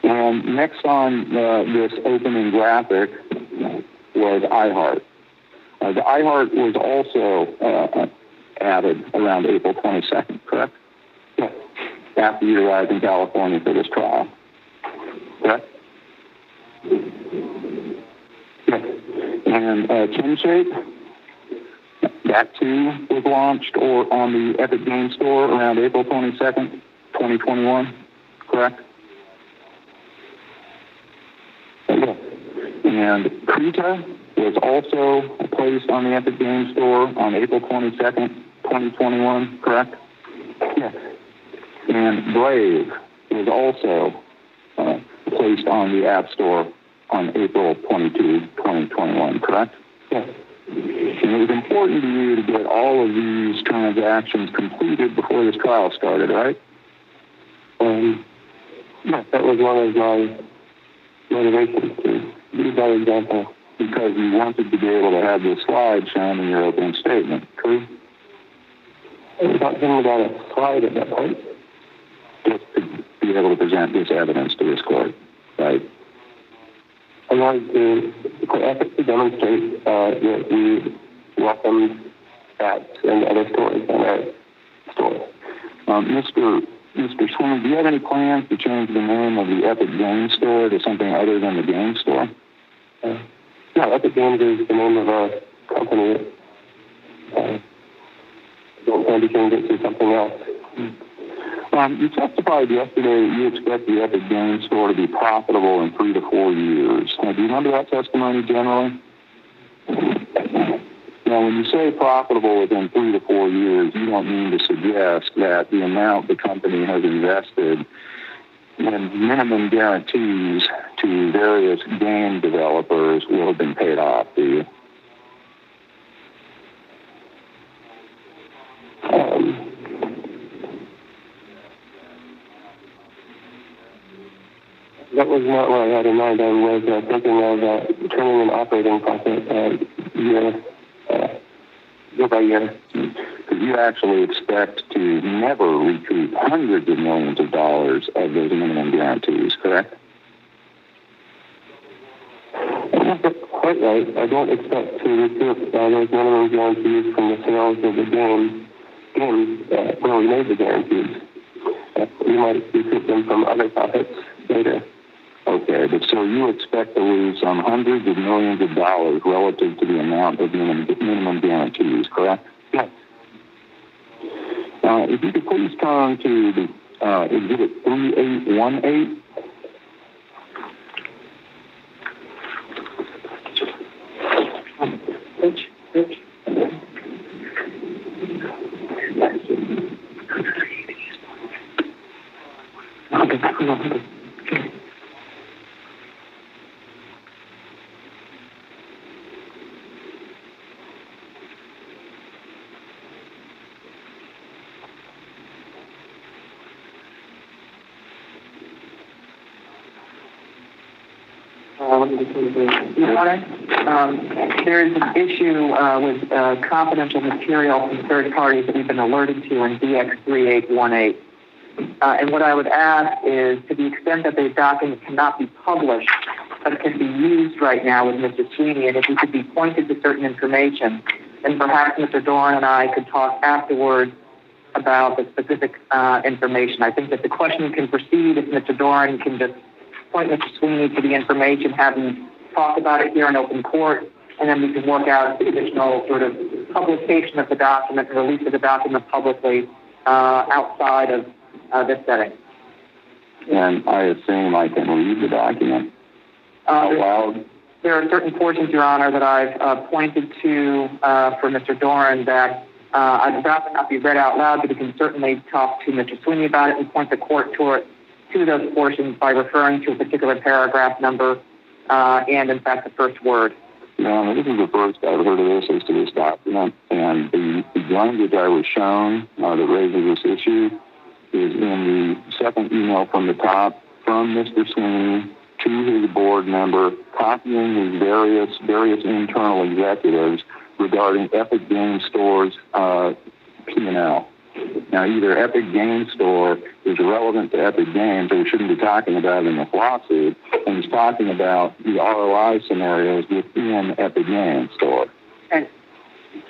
And next on this opening graphic was iHeart. The iHeart was also added around April 22nd, correct? Yes. After you arrived in California for this trial, correct? Yes. And ChinShape, that too was launched or on the Epic Games Store around April 22nd, 2021, correct? Yes. And Krita was also placed on the Epic Games Store on April 22nd, 2021, correct? Yes. And Brave was also placed on the App Store on April 22, 2021, correct? Yes. And it was important to you to get all of these transactions completed before this trial started, right? Yes, that was one of my motivations to use that example. Because you wanted to be able to have this slide shown in your opening statement, true? I was not thinking about a slide at that point. Just to be able to present this evidence to this court, right? I wanted to Epic to demonstrate that we welcome apps and other stores on our store. Mr. Swing, do you have any plans to change the name of the Epic Games Store to something other than the Game Store? No, Epic Games is the name of our company. I don't plan to change it to something else. You testified yesterday that you expect the Epic Games Store to be profitable in 3 to 4 years. Do you remember that testimony generally? Now, when you say profitable within 3 to 4 years, you don't mean to suggest that the amount the company has invested in minimum guarantees to various game developers will have been paid off, do you? That was not what I had in mind. I was thinking of turning an operating profit year by year. Because you actually expect to never recoup hundreds of millions of dollars of those minimum guarantees, correct? That's quite right. I don't expect to recoup those minimum guarantees from the sales of the games where we made the guarantees. We might recoup them from other profits later. Okay, but so you expect to lose some hundreds of millions of dollars relative to the amount of minimum guarantees, correct? Yes. If you could please turn to Exhibit 3818. Your Honor, there is an issue with confidential material from third parties that we've been alerted to in DX3818. And what I would ask is, to the extent that the document cannot be published, but can be used right now with Mr. Sweeney, and if he could be pointed to certain information, then perhaps Mr. Doran and I could talk afterwards about the specific information. I think that the question can proceed if Mr. Doran can just point Mr. Sweeney to the information, have him talk about it here in open court, and then we can work out the additional sort of publication of the document and release of the document publicly outside of this setting. And I assume I can read the document out loud? There are certain portions, Your Honor, that I've pointed to for Mr. Doran that I'd rather not be read out loud, but he can certainly talk to Mr. Sweeney about it and point the court to those portions by referring to a particular paragraph number and, in fact, the first word. No, this is the first I've heard of this as to this document, and the language I was shown that raises this issue is in the second email from the top from Mr. Sweeney to his board member, copying his various internal executives regarding Epic Game Store's P&L. Now, either Epic Game Store is relevant to Epic Games, or we shouldn't be talking about it in the lawsuit, and he's talking about the ROI scenarios within Epic Game Store. And,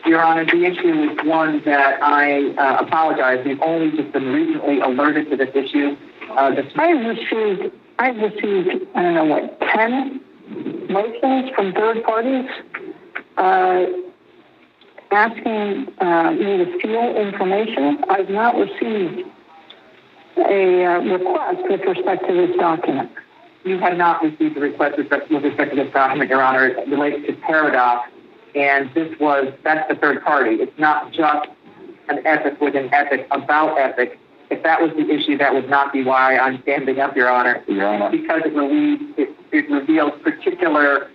Your Honor, the issue is one that I apologize. We've only just been recently alerted to this issue. I've received, I don't know what, 10 motions from third parties asking me to steal information. I've not received a request with respect to this document. You have not received a request with respect to this document, Your Honor. It relates to Paradox, and that's the third party. It's not just an Epic within Epic about Epic. If that was the issue, that would not be why I'm standing up, Your Honor. Yeah. Because it reveals particular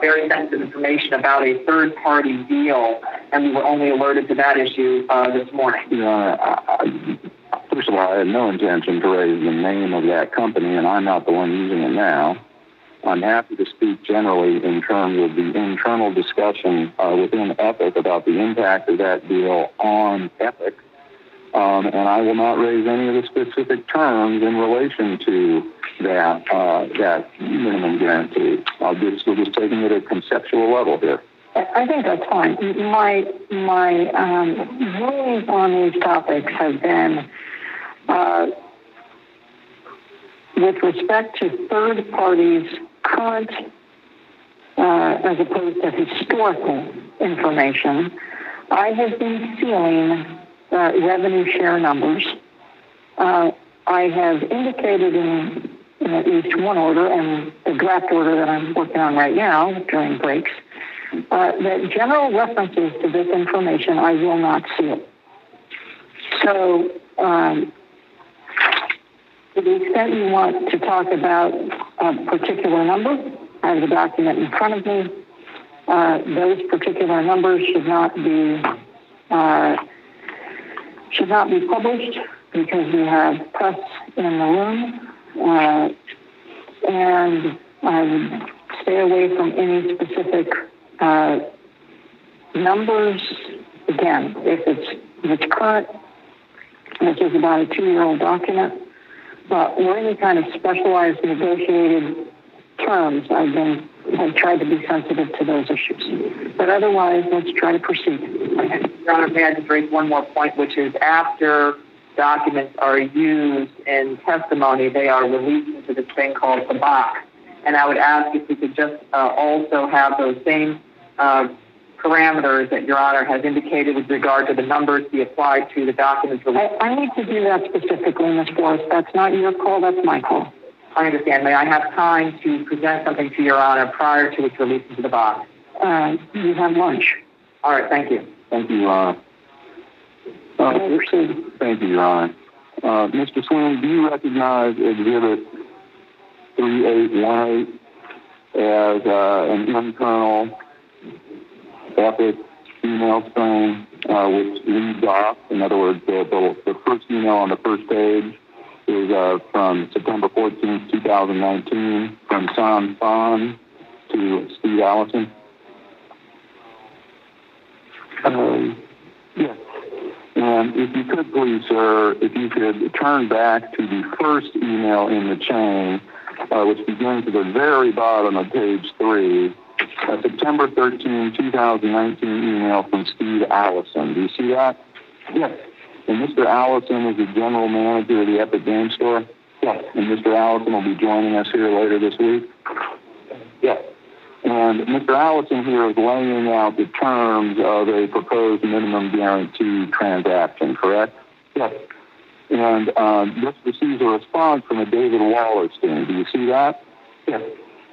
very sensitive information about a third-party deal, and we were only alerted to that issue this morning. First of all, I had no intention to raise the name of that company, and I'm not the one using it now. I'm happy to speak generally in terms of the internal discussion within Epic about the impact of that deal on Epic, and I will not raise any of the specific terms in relation to that minimum guarantee. We're just taking it at a conceptual level here. I think that's fine. My rulings on these topics have been with respect to third parties' current, as opposed to historical information. I have been sealing revenue share numbers. I have indicated in at least one order, and the draft order that I'm working on right now during breaks, that general references to this information I will not seal. So, to the extent you want to talk about a particular number, I have the document in front of me. Those particular numbers should not be published because we have press in the room, and I would stay away from any specific numbers. Again, if it's current, which is about a 2-year-old document, or any kind of specialized negotiated terms, I've tried to be sensitive to those issues. But otherwise, let's try to proceed. Your Honor, may I just raise one more point, which is after documents are used in testimony, they are released into this thing called the box. And I would ask if we could just also have those same parameters that Your Honor has indicated with regard to the numbers be applied to the documents released? I need to do that specifically, Ms. Forrest. That's not your call, that's my call. I understand. May I have time to present something to Your Honor prior to its release into the box? You have lunch. All right, thank you. Thank you, Your Honor. Thank you, Your Honor. Mr. Sweeney, do you recognize Exhibit 3818 as an internal Epic email string which leads off? In other words, the first email on the first page is from September 14th, 2019, from San Fan to Steve Allison. Yes. And if you could please, sir, if you could turn back to the first email in the chain, which begins at the very bottom of page 3, September 13, 2019 email from Steve Allison. Do you see that? Yes. And Mr. Allison is the general manager of the Epic Game Store? Yes. And Mr. Allison will be joining us here later this week? Yes. And Mr. Allison here is laying out the terms of a proposed minimum guarantee transaction, correct? Yes. And this receives a response from a David Wallerstein. Do you see that? Yes.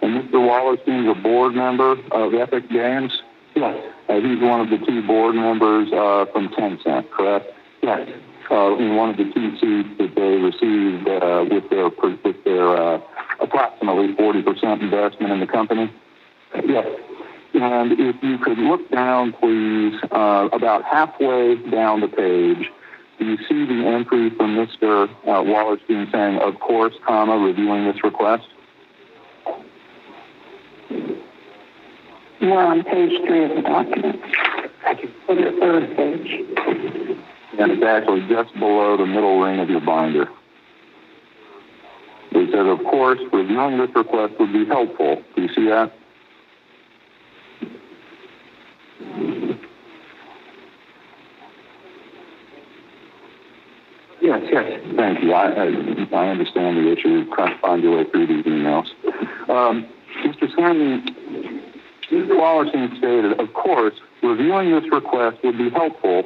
And Mr. Wallerstein is a board member of Epic Games? Yes. He's one of the 2 board members from Tencent, correct? Yes. In one of the 2 seats that they received with their approximately 40% investment in the company? Yes. And if you could look down, please, about halfway down the page, do you see the entry from Mr. Wallerstein saying, of course, comma, reviewing this request? We're on page 3 of the document. Thank you. For the third page. And it's actually just below the middle ring of your binder. It says, of course, reviewing this request would be helpful. Do you see that? Yes, yes. Thank you. I understand the issue. You're trying to find your way through these emails. Mr. Sweeney, Mr. Wallerstein stated, of course, reviewing this request would be helpful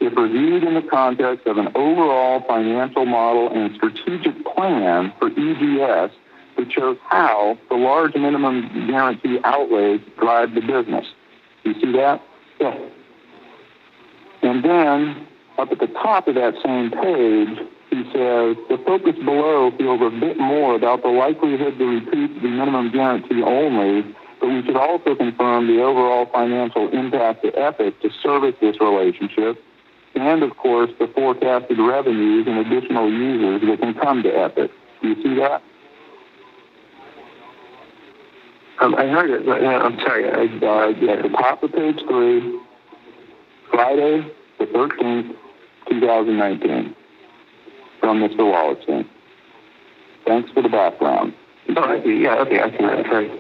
if reviewed in the context of an overall financial model and strategic plan for EGS that shows how the large minimum guarantee outlays drive the business. Do you see that? Yes. And then, up at the top of that same page, he says, the focus below feels a bit more about the likelihood to repeat the minimum guarantee only, but we should also confirm the overall financial impact to Epic to service this relationship, and, of course, the forecasted revenues and additional users that can come to Epic. Do you see that? I heard it, but I'm sorry. At the top of page 3, Friday the 13th, 2019, from Mr. Wallerstein. Thanks for the background. Oh, I see. Yeah, okay, I see that. Right.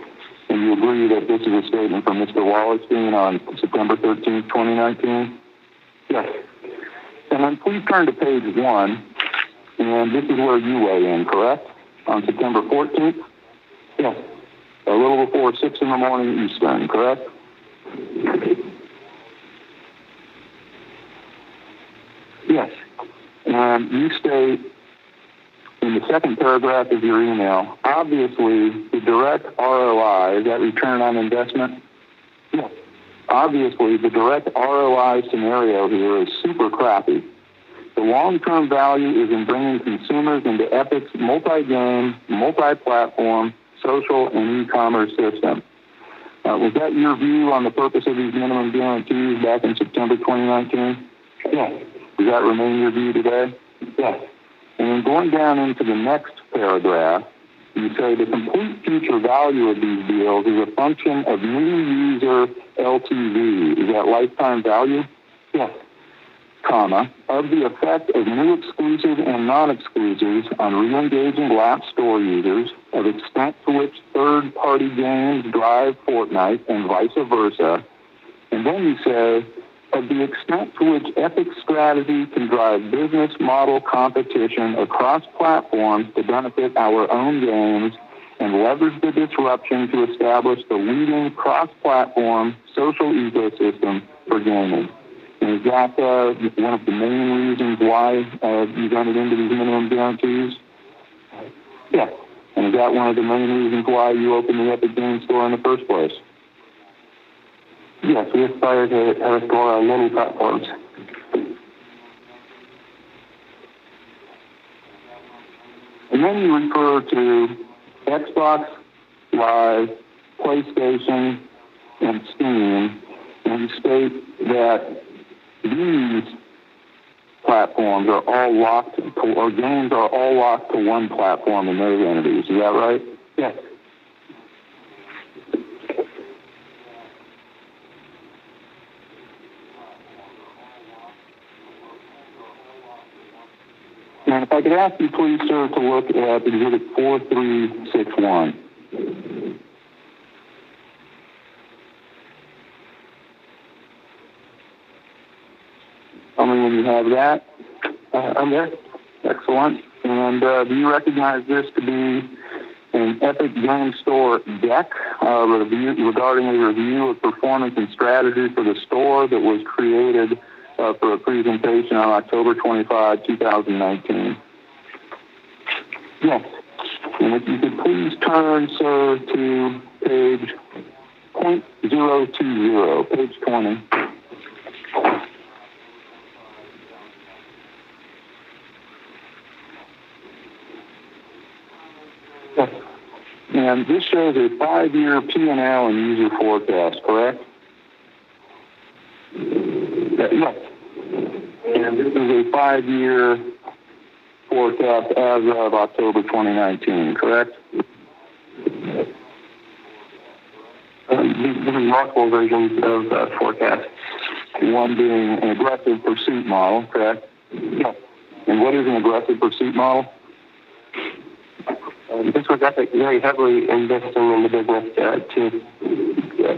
And you agree that this is a statement from Mr. Wallerstein on September 13th, 2019? Yes. And then please turn to page 1, and this is where you weigh in, correct? On September 14th? Yes. A little before 6 in the morning Eastern, correct? Yes. And you state in the second paragraph of your email, obviously the direct ROI, is that return on investment? Yes. Obviously the direct ROI scenario here is super crappy. The long-term value is in bringing consumers into Epic's multi-game, multi-platform, social, and e-commerce system. Was that your view on the purpose of these minimum guarantees back in September 2019? Yes. Does that remain your view today? Yes. And then going down into the next paragraph, you say the complete future value of these deals is a function of new user LTV. Is that lifetime value? Yes. Comma, of the effect of new exclusive and non-exclusives on re-engaging lapsed store users, of extent to which third-party games drive Fortnite and vice versa. And then you say, of the extent to which Epic's strategy can drive business model competition across platforms to benefit our own games and leverage the disruption to establish the leading cross-platform social ecosystem for gaming. And is that one of the main reasons why you entered into these minimum guarantees? Yes. And is that one of the main reasons why you opened the Epic Games Store in the first place? Yes, we aspire to have a store on many platforms. And then you refer to Xbox Live, PlayStation, and Steam, and you state that these platforms are all locked to, or games are all locked to one platform in those entities. Is that right? Yes. And if I could ask you, please, sir, to look at Exhibit 4361. Tell me when you have that. I'm there. Excellent. And do you recognize this to be an Epic Games Store deck regarding a review of performance and strategy for the store that was created for a presentation on October 25, 2019? Yes. And if you could please turn, sir, to page 020, page 20. Yes. And this shows a 5-year P&L and user forecast, correct? Yes. And this is a 5-year forecast as of October 2019, correct? These are multiple versions of forecasts. One being an aggressive pursuit model, correct? Yes. And what is an aggressive pursuit model? This was Epic very heavily investing in the business to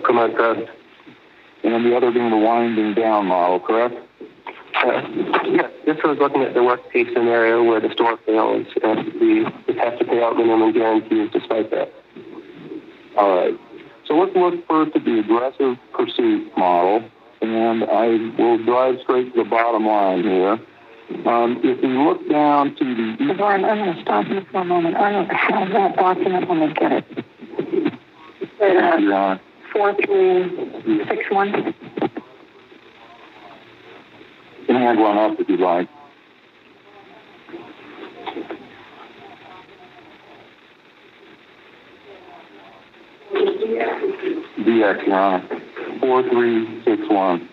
promote growth. And the other being the winding down model, correct? Yes, this was looking at the worst case scenario where the store fails and we just have to pay out minimum guarantees despite that. All right. So let's look first at the aggressive pursuit model, and I will drive straight to the bottom line here. If we look down to the... Brian, I'm going to stop you for a moment. I don't have that document when I get it. 4361. You can hand one up if you'd like. DX, Your Honor. 4361.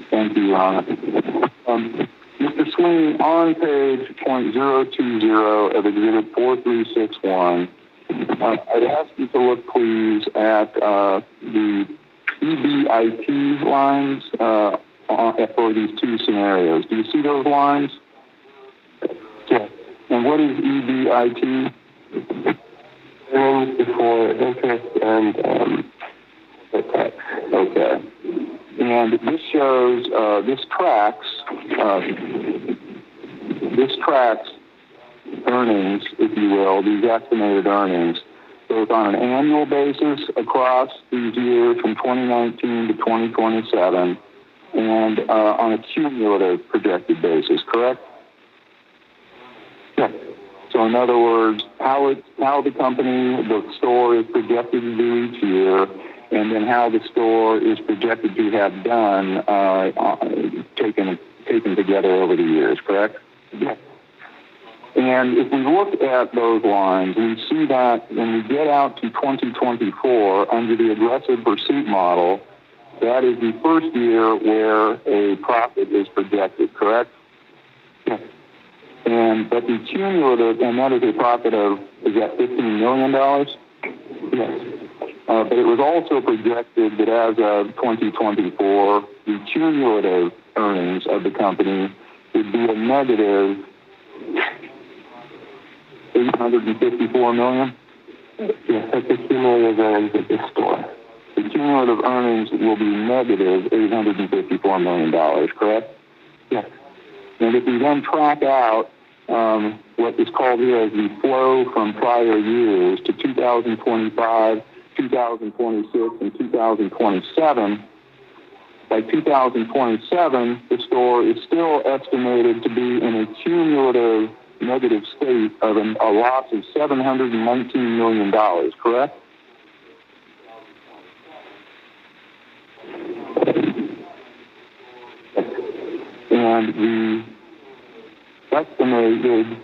Thank you, Your Honor. Mr. Sweeney, on page .020 of Exhibit 4361, I'd ask you to look, please, at the EBIT lines for these two scenarios. Do you see those lines? Yes. And what is EBIT? Earnings before interest and tax. Okay. And this shows, this tracks earnings, if you will, these estimated earnings, both on an annual basis across these years from 2019 to 2027, and on a cumulative projected basis, correct? Yes. So in other words, how the company, the store is projected to do each year, and then how the store is projected to have done, taken together over the years, correct? Yes. And if we look at those lines, we see that when we get out to 2024 under the aggressive pursuit model, that is the first year where a profit is projected, correct? Yes. But the cumulative, and that is a profit of, is that $15 million? Yes. But it was also projected that as of 2024, the cumulative earnings of the company would be a negative $854 million. Yes, that's the cumulative earnings of this store. The cumulative earnings will be negative $854 million, correct? Yes. And if we then track out what is called here as the flow from prior years to 2025, 2026, and 2027, by 2027, the store is still estimated to be in a cumulative negative state of a loss of $719 million, correct? And the estimated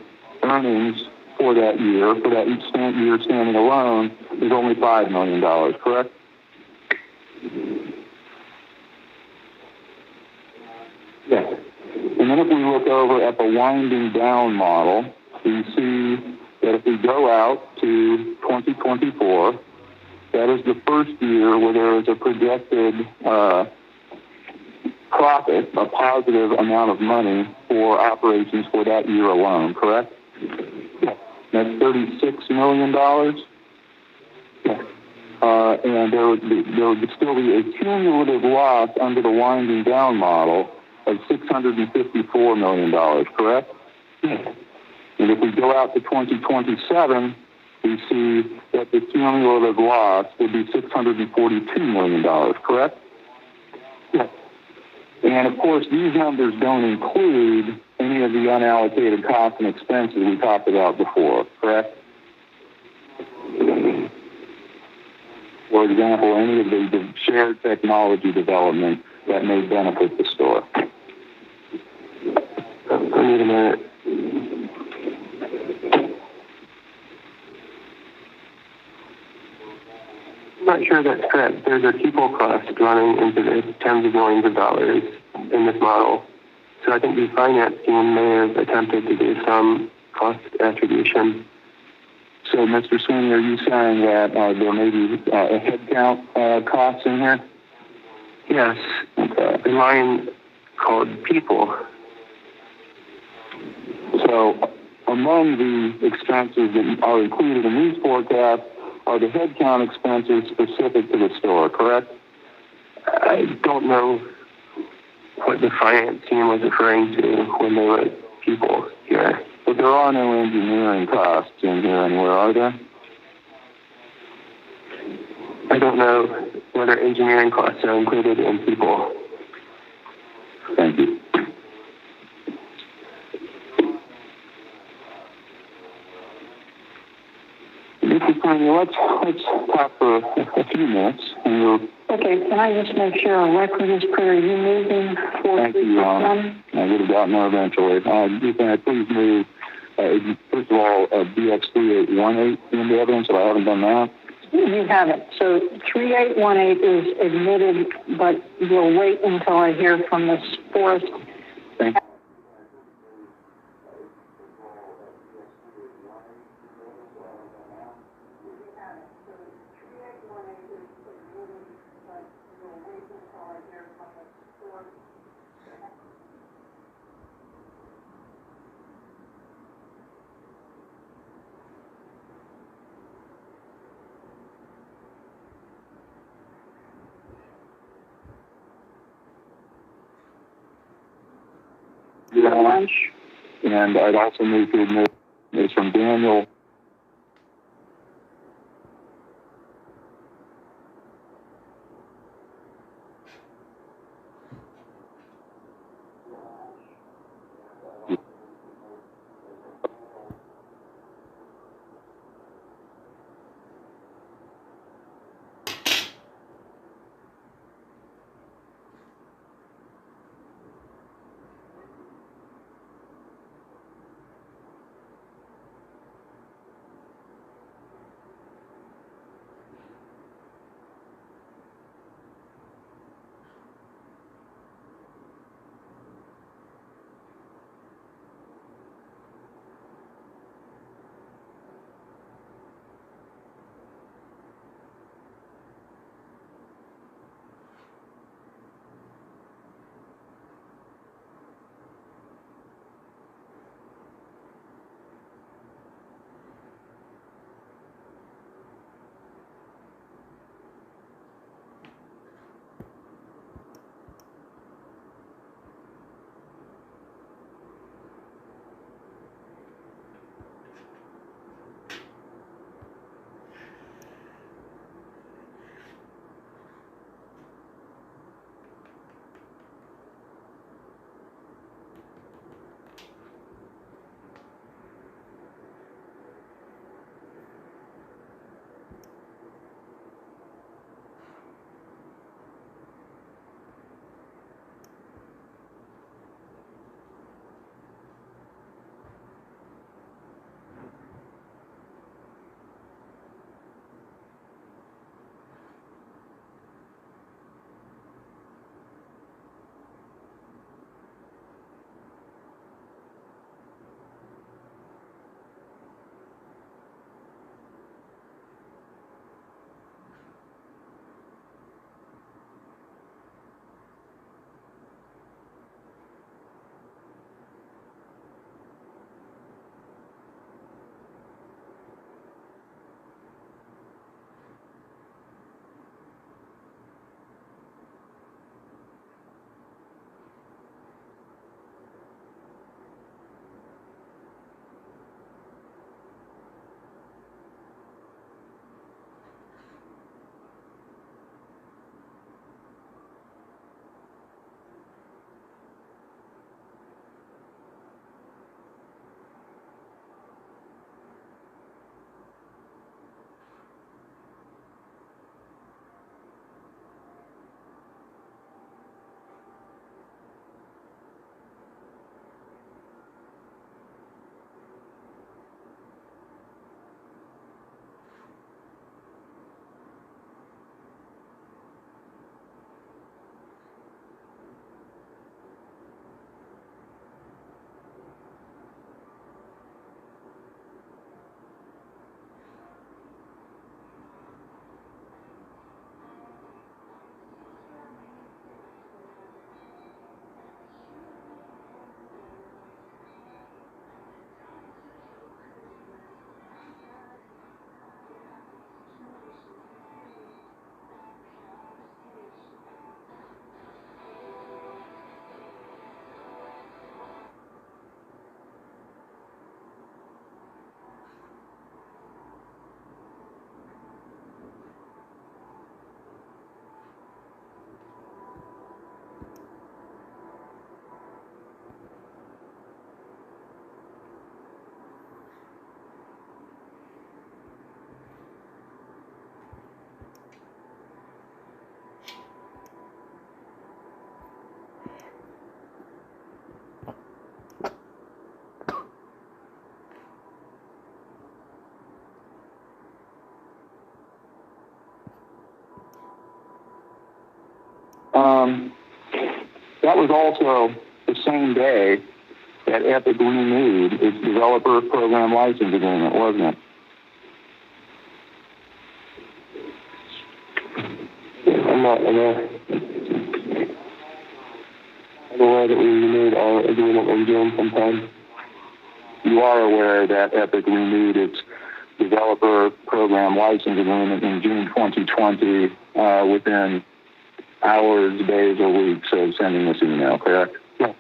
earnings for that year, for that each year standing alone, is only $5 million, correct? Yes. And then if we look over at the winding down model, we see that if we go out to 2024, that is the first year where there is a projected profit, a positive amount of money for operations for that year alone, correct? Yes. That's $36 million. Yes. And there would still be a cumulative loss under the winding down model of $654 million, correct? Yes. And if we go out to 2027, we see that the cumulative loss would be $642 million, correct? Yes. And of course, these numbers don't include any of the unallocated costs and expenses we talked about before, correct? For example, any of the shared technology development that may benefit the store. I need a minute. I'm not sure that's correct. There's a people cost running into the tens of millions of dollars in this model. So I think the finance team may have attempted to do some cost attribution. So, Mr. Sweeney, are you saying that there may be a headcount costs in here? Yes. Okay. A line called people. So, among the expenses that are included in these forecasts are the headcount expenses specific to the store, correct? I don't know what the finance team was referring to when they were people here. But there are no engineering costs in here anywhere, are there? I don't know whether engineering costs are included in people. Thank you. Mr. Sweeney, let's talk for a few minutes. Okay, can I just make sure our record is clear? Are you moving forward? Thank you, Your Honor. I would have gotten there eventually. You can please move, first of all, BX3818 into evidence, but I haven't done that. You haven't. So 3818 is admitted, but we'll wait until I hear from the forest. Thank you. And I'd also move to admit is from Daniel. that was also the same day that Epic renewed its developer program license agreement, wasn't it? I'm aware that we renewed our agreement in June sometime. You are aware that Epic renewed its developer program license agreement in June 2020 within hours, days, or weeks of sending this email, correct? Yeah.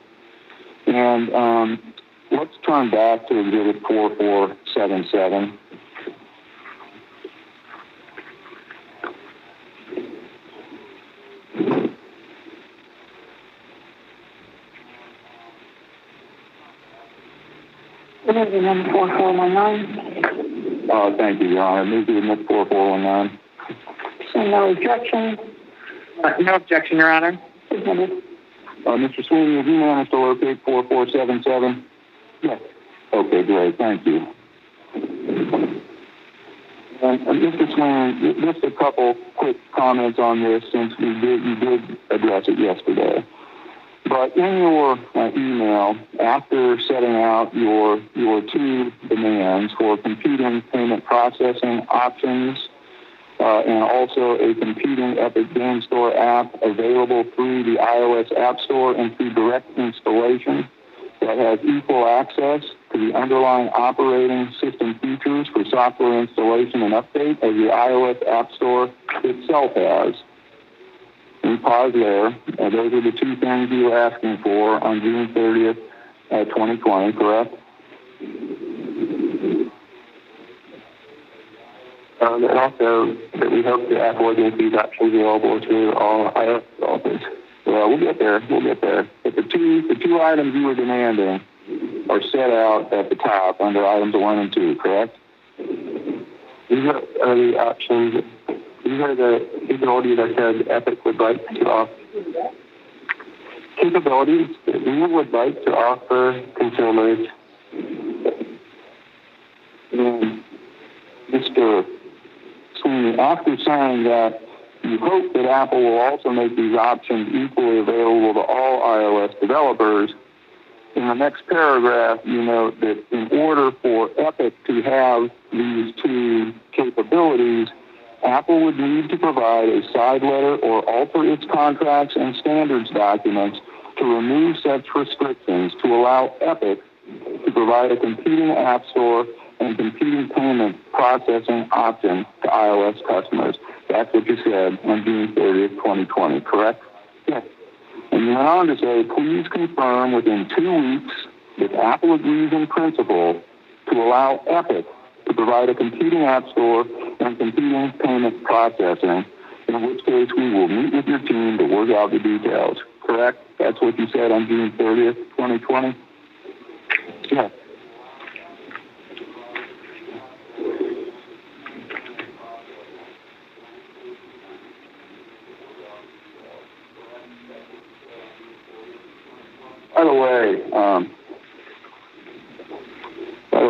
And let's turn back to Exhibit 4477. Number 4419. Thank you, Your Honor. Move to admit 4419. So no objection. No objection, Your Honor. Mr. Sweeney, have you managed to locate 4477? Yes. Okay, great. Thank you. Mr. Sweeney, just a couple quick comments on this since you did address it yesterday. But in your email, after setting out your two demands for computing payment processing options and also a computing Epic Game Store app available through the iOS App Store and through direct installation that has equal access to the underlying operating system features for software installation and update as the iOS App Store itself has. We pause there. Those are the two things you were asking for on June 30th, 2020, correct? And also that we hope that Apple will make these options available to all iOS developers. Well, we'll get there. But the two items you were demanding are set out at the top under items 1 and 2, correct? These are the options. These are the capabilities I said Epic would like to offer. Capabilities that we would like to offer consumers. And Mr. Sweeney, after saying that you hope that Apple will also make these options equally available to all iOS developers, in the next paragraph, you note that in order for Epic to have these two capabilities, Apple would need to provide a side letter or alter its contracts and standards documents to remove such restrictions to allow Epic to provide a competing app store and competing payment processing option to iOS customers. That's what you said on June 30th, 2020, correct? Yes. And you went on to say, please confirm within 2 weeks if Apple agrees in principle to allow Epic to provide a competing app store and competing payment processing, in which case we will meet with your team to work out the details. Correct? That's what you said on June 30th, 2020? Yes. By the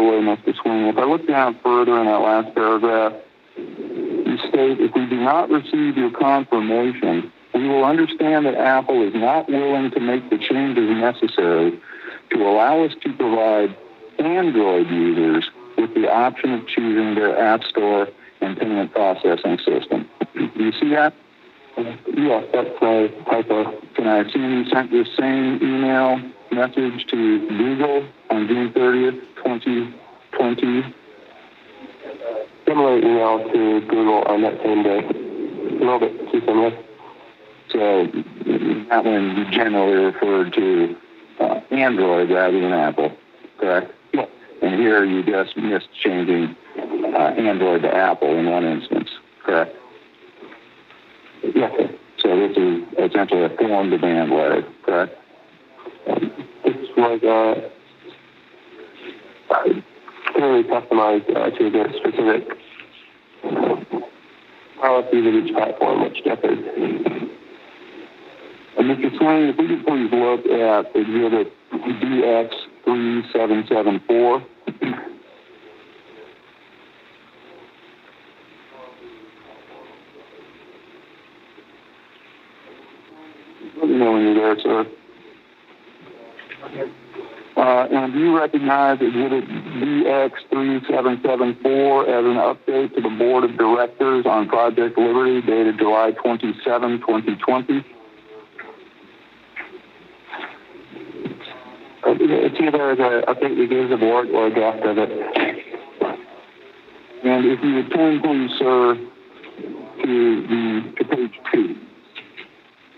way, Mr. Sweeney, if I look down further in that last paragraph, you state, if we do not receive your confirmation, we will understand that Apple is not willing to make the changes necessary to allow us to provide Android users with the option of choosing their App Store and payment processing system. Do you see that? Yes, that's my typo. Can I assume you sent this same email message to Google on June 30th, 2020? Similar email to Google on that same day. A little bit too similar. So that one you generally referred to Android rather than Apple, correct? Yes. And here you just missed changing Android to Apple in one instance, correct? Yes, sir. So this is essentially a form demand letter, correct? This was clearly customized to the specific policies of each platform, which differs. Mr. Swain, if we could please look at Exhibit DX3774. Let me know when you're there, sir. And do you recognize Exhibit DX3774 as an update to the Board of Directors on Project Liberty dated July 27, 2020? It's either the update we gave the board or a draft of it. And if you would turn, please, sir, to page 2,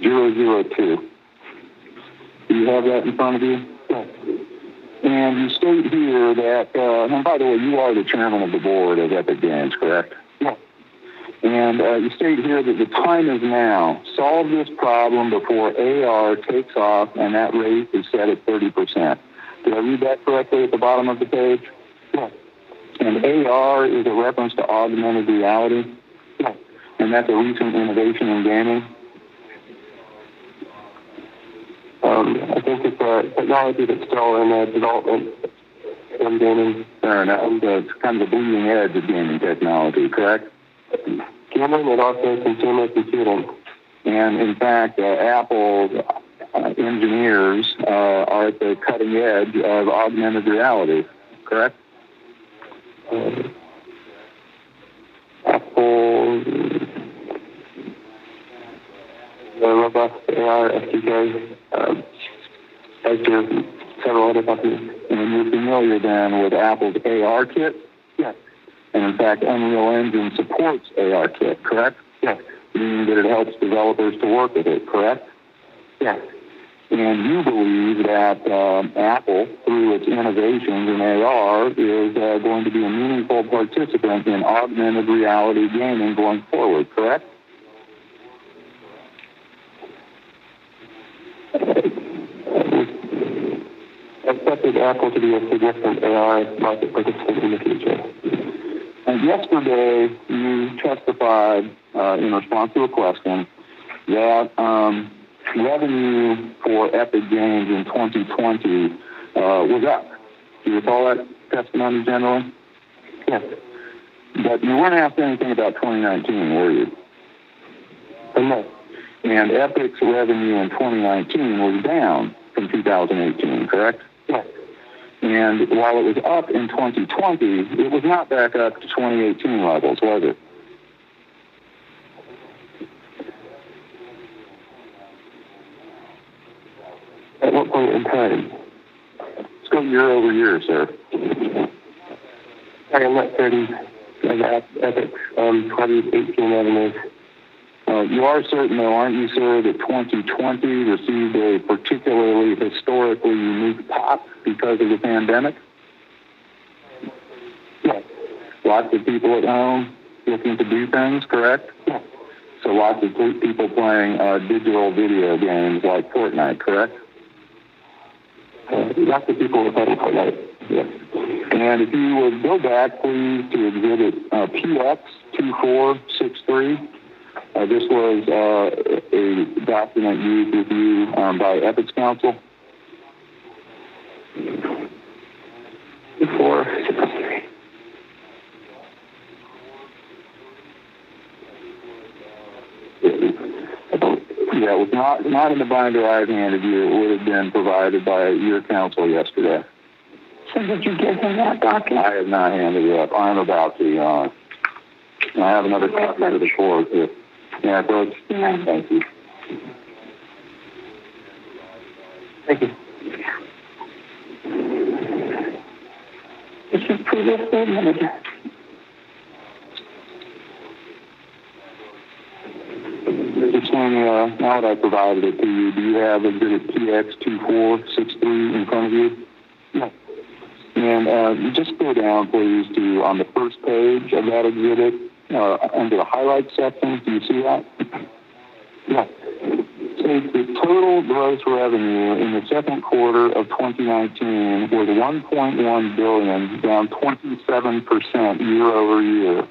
002. Do you have that in front of you? Yes. And you state here that, and by the way, you are the chairman of the board of Epic Games, correct? Yes. And you state here that the time is now. Solve this problem before AR takes off and that rate is set at 30%. Did I read that correctly at the bottom of the page? Yes. And AR is a reference to augmented reality? Yes. And that's a recent innovation in gaming? I think it's a technology that's still in development in gaming. Fair enough. It's kind of the bleeding edge of gaming technology, correct? Gaming and also consumer computing. And in fact, Apple engineers are at the cutting edge of augmented reality, correct? Apple, the robust AR SDK, as do several other companies. And you're familiar then with Apple's AR kit? Yes. And in fact, Unreal Engine supports AR kit, correct? Yes. Meaning that it helps developers to work with it, correct? Yes. And you believe that Apple, through its innovations in AR, is going to be a meaningful participant in augmented reality gaming going forward, correct? Expected Apple to be a significant AR market participant in the future. And yesterday, you testified in response to a question that revenue for Epic Games in 2020 was up. Do you recall that testimony generally? Yes. But you weren't asked anything about 2019, were you? No. And Epic's revenue in 2019 was down from 2018, correct? Yes. And while it was up in 2020, it was not back up to 2018 levels, was it? At what point in time? Let's go year over year, sir. I'm not certain of Epic's 2018 revenues. You are certain, though, aren't you, sir, that 2020 received a particularly historically unique pop because of the pandemic? Yes. Lots of people at home looking to do things, correct? Yes. So lots of people playing digital video games like Fortnite, correct? Lots of people were playing Fortnite. Yes. And if you would go back, please, to Exhibit PX2463. This was a document used with you by Ethics Council. 2463. Yeah, it was not in the binder I've handed you. It would have been provided by your counsel yesterday. So did you give him that document? I have not handed it up. I'm about to. I have another copy for the court. Yeah, Coach. Yeah. Thank you. Thank you. This is previously admitted. Just saying, now that I provided it to you, do you have Exhibit PX2463 in front of you? No. And just go down, please, to on the first page of that exhibit, under the highlights section. Do you see that? Yes. So the total gross revenue in the second quarter of 2019 was $1.1 billion, down 27% year over year.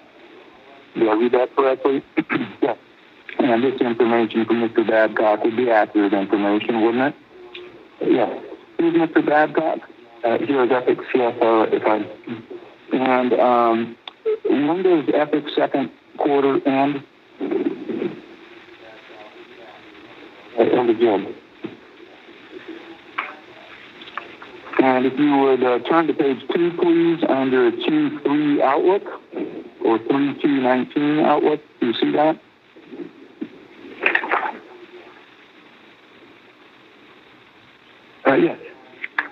Did I read that correctly? Yes. And this information from Mr. Babcock would be accurate information, wouldn't it? Yes. Who's Mr. Babcock? He was Epic's CFO at the time. And when does Epic's second quarter end? And again. And if you would turn to page 2, please, under Q3 Outlook, or 3Q19 Outlook. Do you see that? Yes.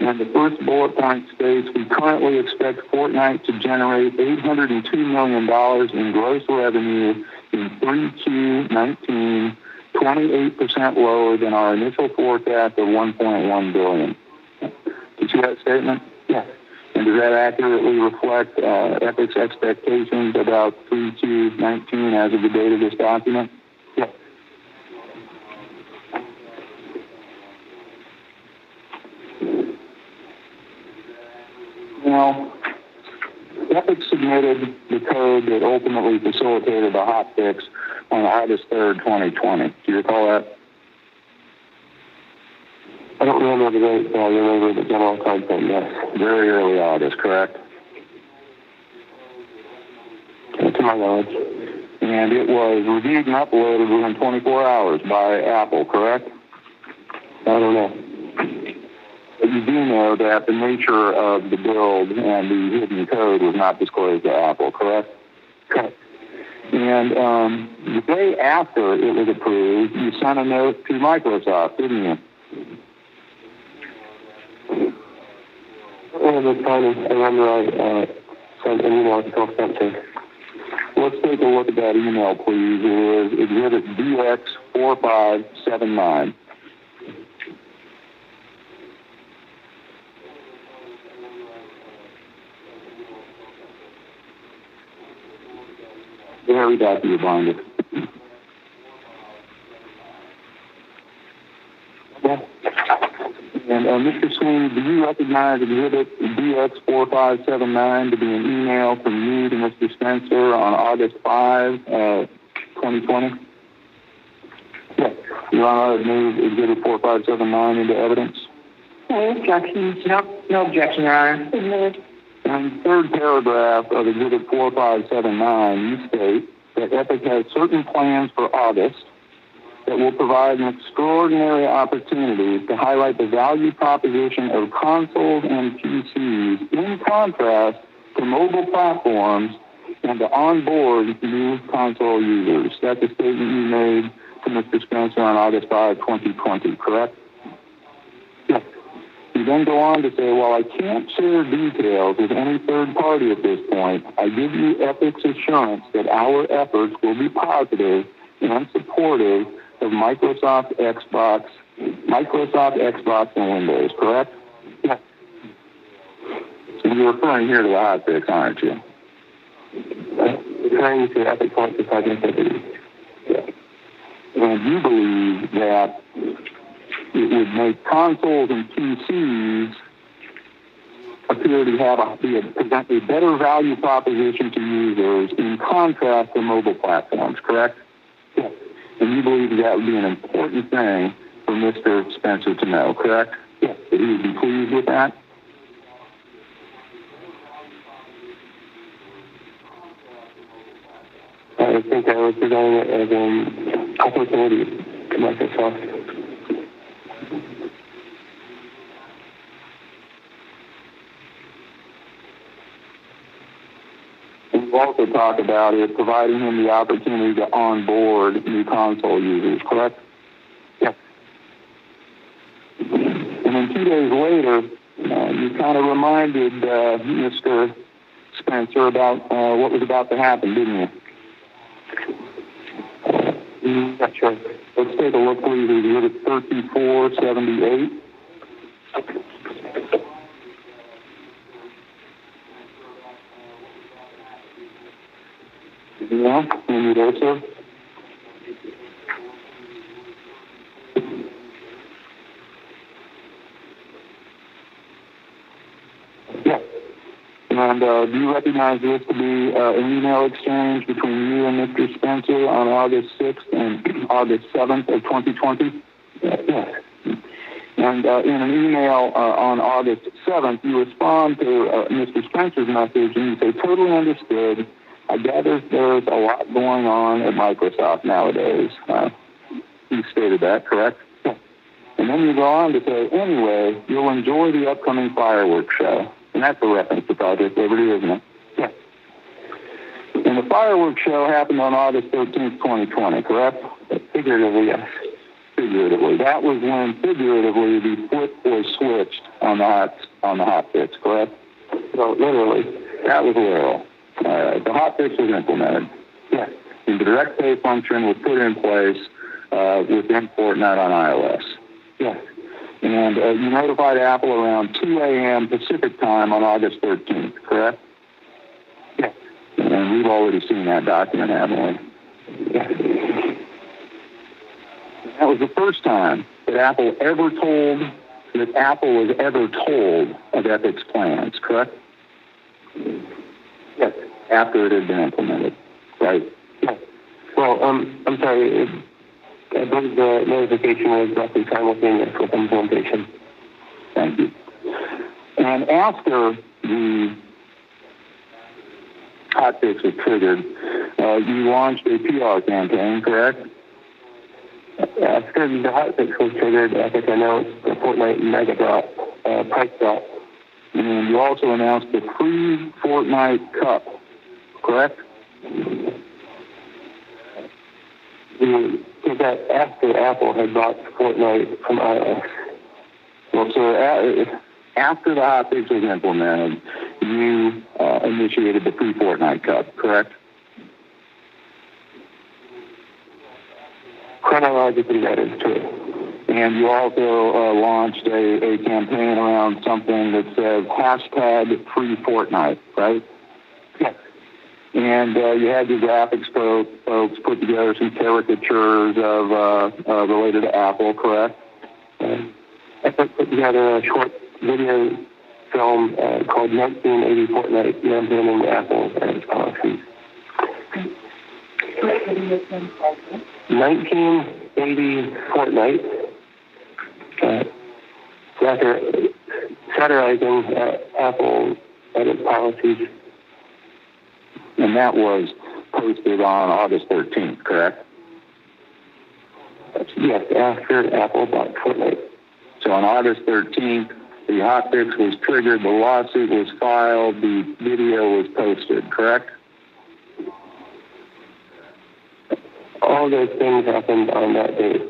And the first bullet point states, we currently expect Fortnite to generate $802 million in gross revenue in 3Q19, 28% lower than our initial forecast of $1.1 billion. Do you see that statement? Yes. And does that accurately reflect Epic's expectations about 3Q19 as of the date of this document? Yes. Now, Epic submitted the code that ultimately facilitated the hotfix on August 3rd, 2020. Do you recall that? I don't remember the date, but I remember the general content, yes. Very early August, correct? To my knowledge. And it was reviewed and uploaded within 24 hours by Apple, correct? I don't know. But you do know that the nature of the build and the hidden code was not disclosed to Apple, correct? Correct. And the day after it was approved, you sent a note to Microsoft, didn't you? And the time, I remember I sent an email to Spencer. Let's take a look at that email, please. It is Exhibit DX4579. Very back to your binder. And Mr. Sweeney, do you recognize Exhibit DX4579 to be an email from you to Mr. Spencer on August 5, 2020? Yes. Your Honor, I've moved Exhibit 4579 into evidence. No objections. No objection, Your Honor. Admitted. In the third paragraph of Exhibit 4579, you state that Epic has certain plans for August that will provide an extraordinary opportunity to highlight the value proposition of consoles and PCs in contrast to mobile platforms and to onboard new console users. That's a statement you made to Mr. Spencer on August 5, 2020, correct? Yes. You then go on to say, while I can't share details with any third party at this point, I give you Epic's assurance that our efforts will be positive and supportive of Microsoft Xbox and Windows, correct? Yes. So you're referring here to the hotfix, aren't you? Referring to Epic Point to Identity. Yeah. And you believe that it would make consoles and PCs appear to present a better value proposition to users in contrast to mobile platforms, correct? Yes. And you believe that would be an important thing for Mr. Spencer to know, correct? Yes. That he would be pleased with that? I think I was presenting it as an opportunity to Microsoft. We also talked about it providing him the opportunity to onboard new console users, correct? Yes. And then 2 days later, you kind of reminded Mr. Spencer about what was about to happen, didn't you? Not sure. Let's take a look, please. Exhibit 3478. Yeah, can you there, sir? Yeah. And do you recognize this to be an email exchange between you and Mr. Spencer on August 6th and August 7th of 2020? Yes. And in an email on August 7th, you respond to Mr. Spencer's message and you say, totally understood. I gather there's a lot going on at Microsoft nowadays. You stated that, correct? And then you go on to say, anyway, you'll enjoy the upcoming fireworks show. And that's a reference to Project Liberty, isn't it? Yeah. And the fireworks show happened on August 13th, 2020, correct? Figuratively, yes. Figuratively. That was when, figuratively, the flip was switched on the hotfix, correct? No, literally. That was literal. The hotfix was implemented. Yes. And the direct pay function was put in place within Fortnite on iOS. Yes. And you notified Apple around 2 a.m. Pacific time on August 13th, correct? Yes. And we've already seen that document, haven't we? Yes. That was the first time that Apple was ever told of Epic's plans, correct? Yes. After it had been implemented, right? Yes. Well, I'm sorry. I believe the notification was roughly simultaneous with implementation. Thank you. And after the hotfix was triggered, you launched a PR campaign, correct? After the hotfix was triggered, Epic announced the Fortnite Mega Drop, price drop. And you also announced the free Fortnite Cup, correct? So that after Apple had bought Fortnite from iOS. Well, so after the hotfix was implemented, you initiated the free Fortnite Cup, correct? Chronologically, that is true. And you also launched a campaign around something that says hashtag free Fortnite, right? Yes. And you had your graphics folks put together some caricatures of related to Apple, correct? I put together a short video film called 1980 Fortnite, representing Apple and its policies. 1980 Fortnite, satirizing Apple and its policies. And that was posted on August 13th, correct? Yes, after Apple bought Fortnite. So on August 13th, the hotfix was triggered, the lawsuit was filed, the video was posted, correct? All those things happened on that date.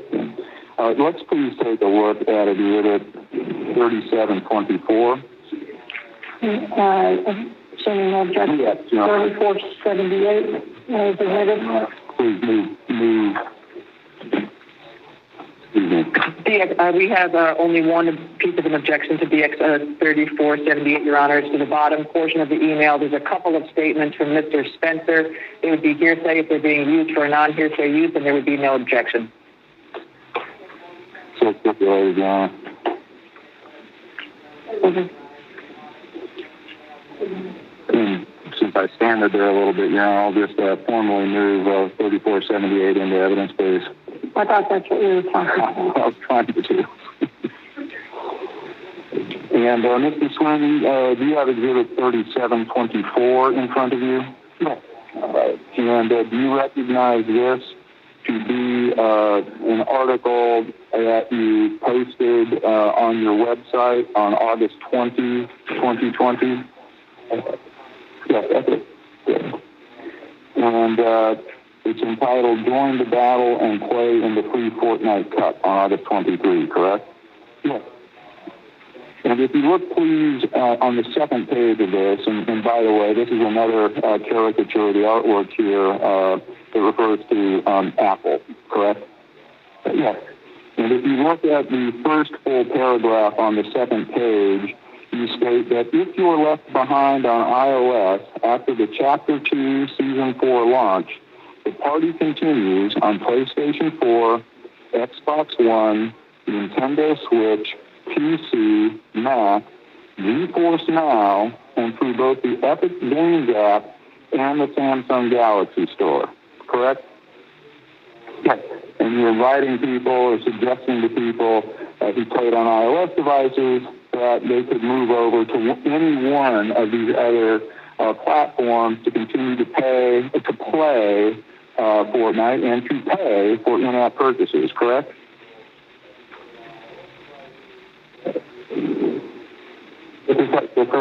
Let's please take a look at Exhibit 3724. Assuming no objection. Yes, 3478 is admitted. Please move. Excuse me. We have only one piece of an objection to BX 3478, Your Honor. It's to the bottom portion of the email. There's a couple of statements from Mr. Spencer. It would be hearsay if they're being used for a non-hearsay use, and there would be no objection. So stipulated, Your Honor. And since I standed there a little bit, Your Honor, I'll just formally move 3478 into evidence, please. I thought that's what we were talking about. I was trying to do. And Mr. Sweeney, do you have Exhibit 3724 in front of you? Yes. All right. And do you recognize this to be an article that you posted on your website on August 20, 2020? Yes, that's it. Good. And it's entitled Join the Battle and Play in the Free Fortnite Cup on August 23, correct? Yes. And if you look, please, on the second page of this, and by the way, this is another caricature of the artwork here that refers to Apple, correct? Yes. And if you look at the first full paragraph on the second page, you state that if you are left behind on iOS after the Chapter 2 Season 4 launch, the party continues on PlayStation 4, Xbox One, Nintendo Switch, PC, Mac, GeForce Now, and through both the Epic Games app and the Samsung Galaxy Store, correct? Yes. And you're inviting people or suggesting to people who played on iOS devices that they could move over to any one of these other platforms to continue to play Fortnite and to pay for in-app purchases, correct?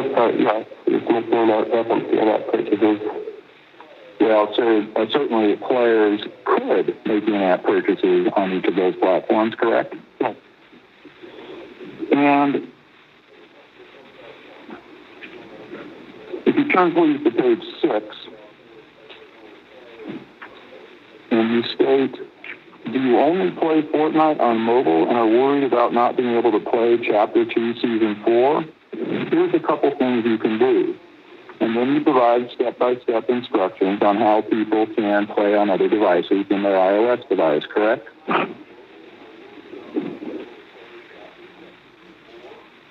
most part, yes. It's making reference to in-app purchases. Well, so certainly players could make in-app purchases on each of those platforms, correct? Yes. And if you turn please to page 6, and you state, do you only play Fortnite on mobile and are worried about not being able to play Chapter 2, Season 4? Here's a couple things you can do. And then you provide step-by-step instructions on how people can play on other devices in their iOS device, correct?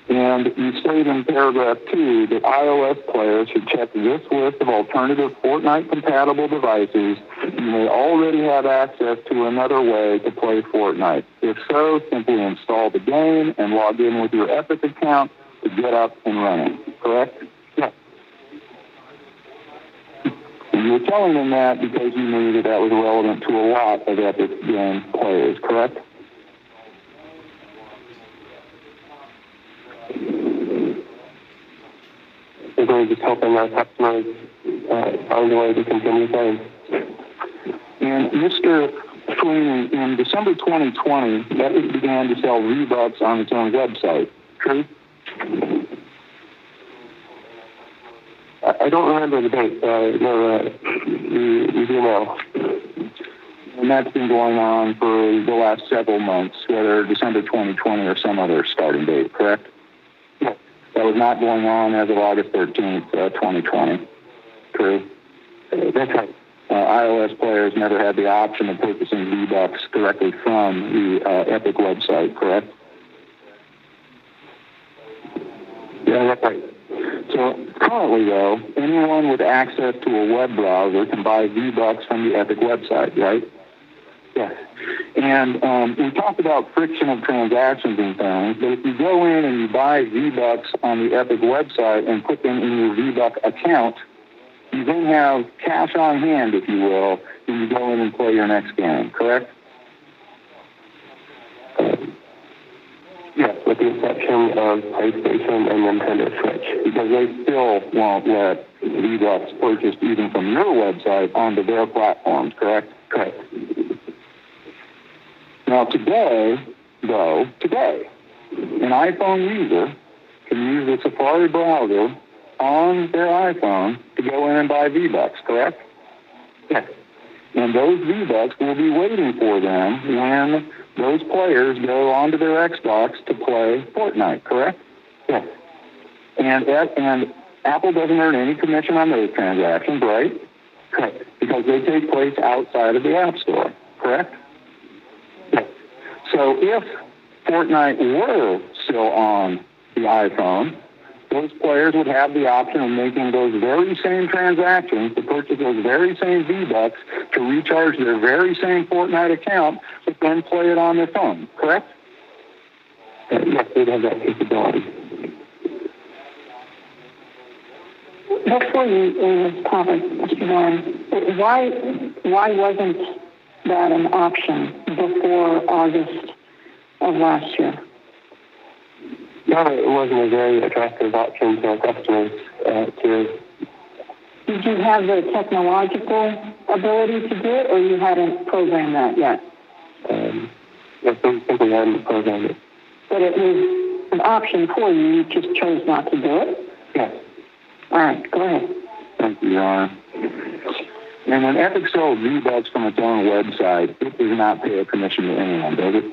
And you state in paragraph 2 that iOS players should check this list of alternative Fortnite-compatible devices. You may already have access to another way to play Fortnite. If so, simply install the game and log in with your Epic account to get up and running, correct? Yes. And you were telling them that because you knew that that was relevant to a lot of Epic game players, correct? We're just helping our customers find a way to continue playing. And Mr. Sweeney, in December 2020, Epic began to sell V-Bucks on its own website, true? I don't remember the date. No, we do know. And that's been going on for the last several months, whether December 2020 or some other starting date, correct? Yes. That was not going on as of August 13th, 2020. True? That's right. iOS players never had the option of purchasing V-Bucks directly from the Epic website, correct? Yeah, that's right. So currently, though, anyone with access to a web browser can buy V-Bucks from the Epic website, right? Yes. And we talked about friction of transactions and things, but if you go in and you buy V-Bucks on the Epic website and put them in your V-Buck account, you then have cash on hand, if you will, when you go in and play your next game, correct? Yes, with the exception of PlayStation and Nintendo Switch. Because they still won't let V-Bucks purchased even from your website onto their platforms, correct? Correct. Now today, an iPhone user can use the Safari browser on their iPhone to go in and buy V-Bucks, correct? Yes. And those V-Bucks will be waiting for them when those players go onto their Xbox to play Fortnite, correct? Yes. And Apple doesn't earn any commission on those transactions, right? Correct. Because they take place outside of the App Store, correct? Yes. So if Fortnite were still on the iPhone, those players would have the option of making those very same transactions to purchase those very same V-Bucks to recharge their very same Fortnite account, but then play it on their phone, correct? Yes, they'd have that capability. Before you leave this topic, Mr. Warren, why wasn't that an option before August of last year? No, it wasn't a very attractive option to our customers to. Did you have the technological ability to do it, or you hadn't programmed that yet? Yes, we simply hadn't programmed it. But it was an option for you. You just chose not to do it? Yes. All right, go ahead. Thank you, Your Honor. And when Epic sells V-Bucks from its own website, it does not pay a commission to anyone, does it?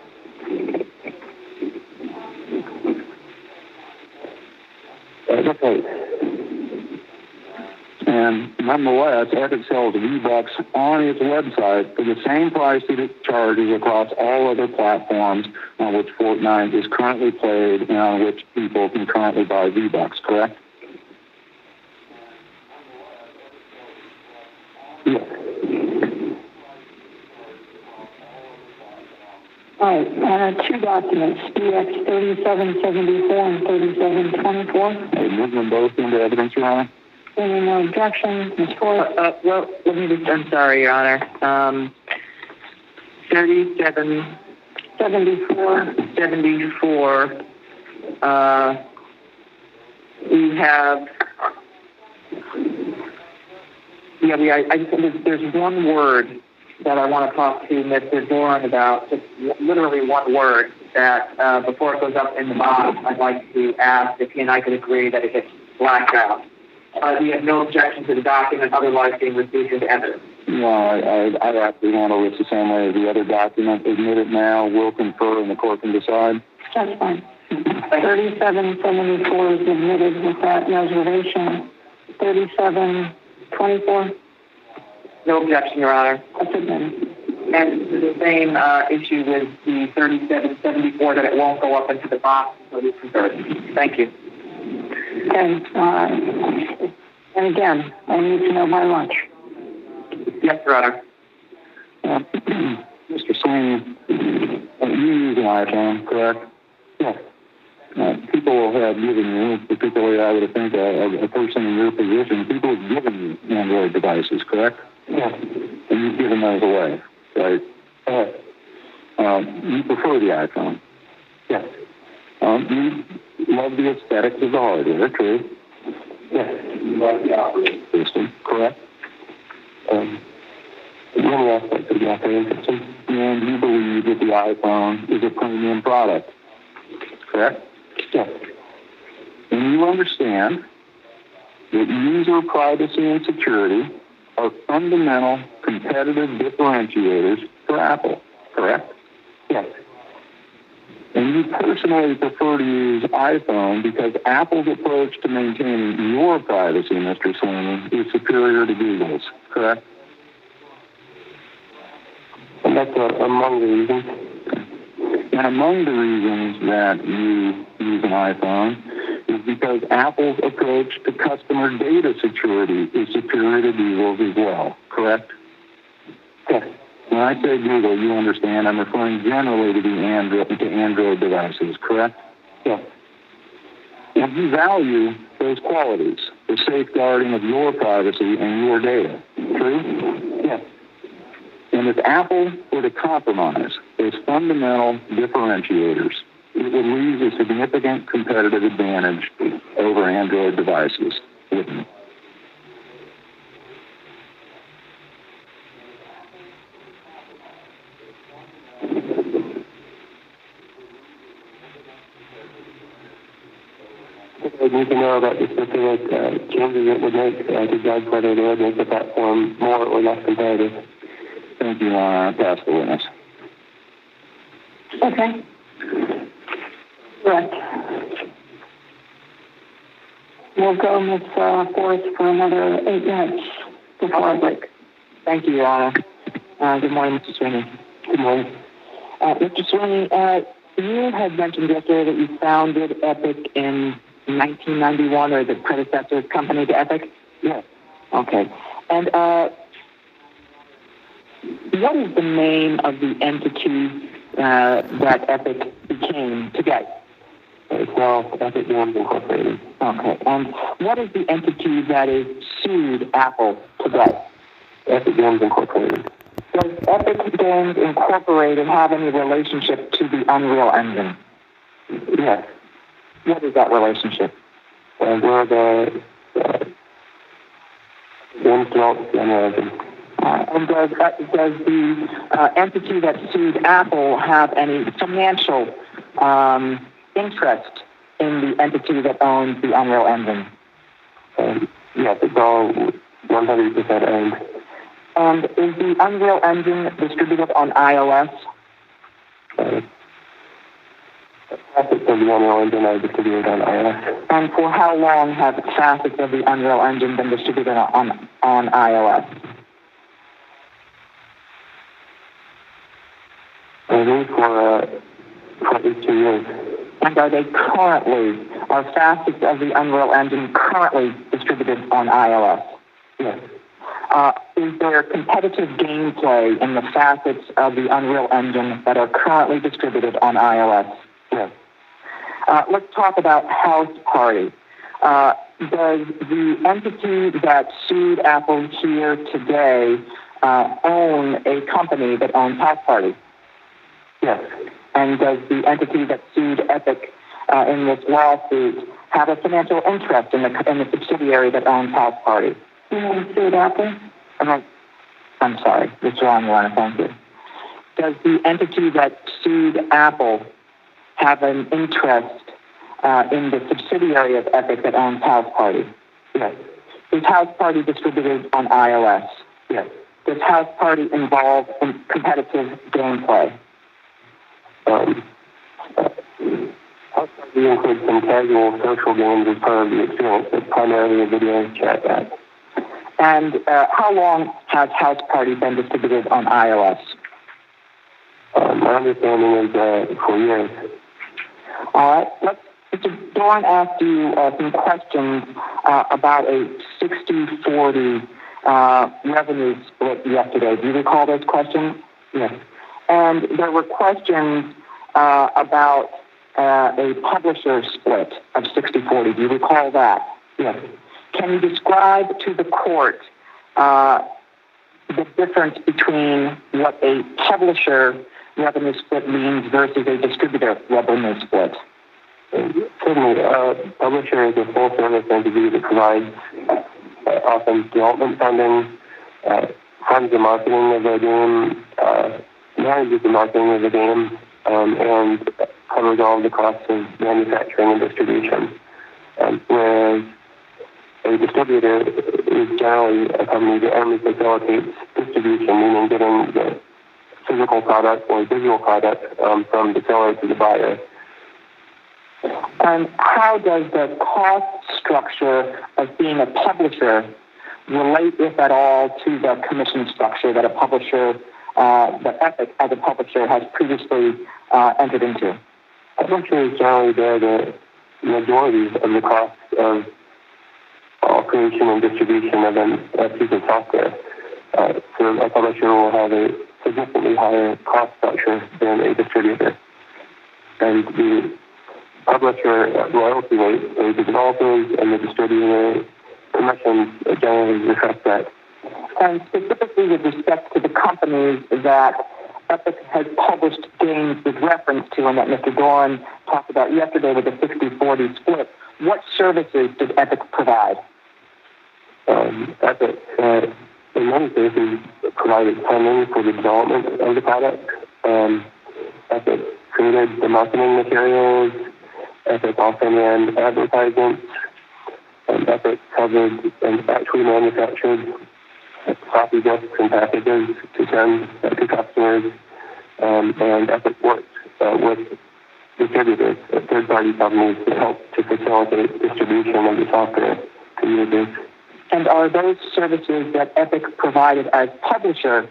That's right. And nonetheless, Epic sells V-Bucks on its website for the same price that it charges across all other platforms on which Fortnite is currently played and on which people can currently buy V-Bucks, correct? Yes. All right, two documents, DX 3774 and 3724. I move them both into evidence, Your Honor. Any no objections, Ms. Ford? Well, let me just, I'm sorry, Your Honor. 74. We have, I just, there's one word that I want to talk to Mr. Doran about, just literally one word that before it goes up in the box, I'd like to ask if he and I could agree that it gets blacked out. We have no objection to the document otherwise being received into evidence. No, I'd have to handle this the same way as the other document. Admit it now, will confer, and the court can decide. That's fine. 3774 is admitted with that reservation. 3724. No objection, Your Honor. That's admitted. And the same issue with the 3774 that it won't go up into the box until it's converted. Thank you. Okay. And again, I need to know by lunch. Yes, Your Honor. Mr. Sweeney, you use an iPhone, correct? Yes. People have given you, particularly I would think a person in your position, people have given you Android devices, correct? Yes. And you've given those away, right? You prefer the iPhone? Yes. You love the aesthetics of the hardware, true? Yes. You love the operating system, correct? Many aspects of the operating system. And you believe that the iPhone is a premium product, correct? Yes. And you understand that user privacy and security are fundamental competitive differentiators for Apple, correct? Yes. And you personally prefer to use iPhone because Apple's approach to maintaining your privacy, Mr. Sweeney, is superior to Google's, correct? And that's among the reasons. And among the reasons that you use an iPhone is because Apple's approach to customer data security is superior to Google's as well, correct? Yes. When I say Google, you understand I'm referring generally to Android devices, correct? Yes. And you value those qualities, the safeguarding of your privacy and your data, true? Yes. And if Apple were to compromise those fundamental differentiators, it would lose a significant competitive advantage over Android devices, wouldn't it? I need to know about the specific changes it would make to judge whether they would make the platform more or less competitive. Thank you, I'll pass the witness. Okay. Correct. We'll go, Ms. Forrest, for another 8 minutes before our break. Thank you, Your Honor. Good morning, Mr. Sweeney. Good morning. Mr. Sweeney, you had mentioned yesterday that you founded Epic in 1991, or the predecessor company to Epic? Yes. Okay. And what is the name of the entity that Epic became today? It's now Epic Games Incorporated. Okay. And what is the entity that is sued Apple today? Epic Games Incorporated. Does Epic Games Incorporated have any relationship to the Unreal Engine? Yes. What is that relationship? We're the games developed in Unreal Engine. And does the entity that sued Apple have any financial interest in the entity that owns the Unreal Engine? Yes, it's all 100% owned. And is the Unreal Engine distributed on iOS? Facets of the Unreal Engine are distributed on iOS. And for how long have facets of the Unreal Engine been distributed on iOS? I think for at least 2 years. And are facets of the Unreal Engine currently distributed on iOS? Yes. Is there competitive gameplay in the facets of the Unreal Engine that are currently distributed on iOS? Yes. Let's talk about House Party. Does the entity that sued Apple here today own a company that owns House Party? Yes. And does the entity that sued Epic in this lawsuit have a financial interest in the subsidiary that owns House Party? Sued Apple? I'm sorry, it's the wrong one, thank you. Does the entity that sued Apple have an interest in the subsidiary of Epic that owns House Party? Yes. Is House Party distributed on iOS? Yes. Does House Party involve in competitive gameplay? House Party includes some casual social games as part of the experience, but primarily a video chat app. And how long has House Party been distributed on iOS? My understanding is for years. All right. Mr. Dorn asked you some questions about a 60-40 revenue split yesterday. Do you recall those questions? Yes. And there were questions about a publisher split of 60-40. Do you recall that? Yes. Can you describe to the court the difference between what a publisher revenue split means versus a distributor revenue split? Certainly, publisher is a full-service entity that provides often development funding, funds the marketing of the game, manages the marketing of the game, and covers all of the costs of manufacturing and distribution. Whereas a distributor is generally a company that only facilitates distribution, meaning getting the physical product or visual product from the seller to the buyer. And how does the cost structure of being a publisher relate, if at all, to the commission structure that a publisher, that Epic as a publisher has previously entered into? Publishers generally bear the majority of the cost of all creation and distribution of a piece of software. So a publisher will have a significantly higher cost structure than a distributor. And the publisher royalty rate is the developers, and the distributor commissions generally reflect that. And specifically with respect to the companies that Epic has published games with reference to, and that Mr. Dorn talked about yesterday with the 60-40 split, what services does Epic provide? Epic, in many cases, provided funding for the development of the product. Epic created the marketing materials. Epic also ran advertisements. Epic covered and actually manufactured copy disks and packages to send to customers. And Epic worked with distributors, third-party companies, that help to facilitate distribution of the software to users. And are those services that Epic provided as publisher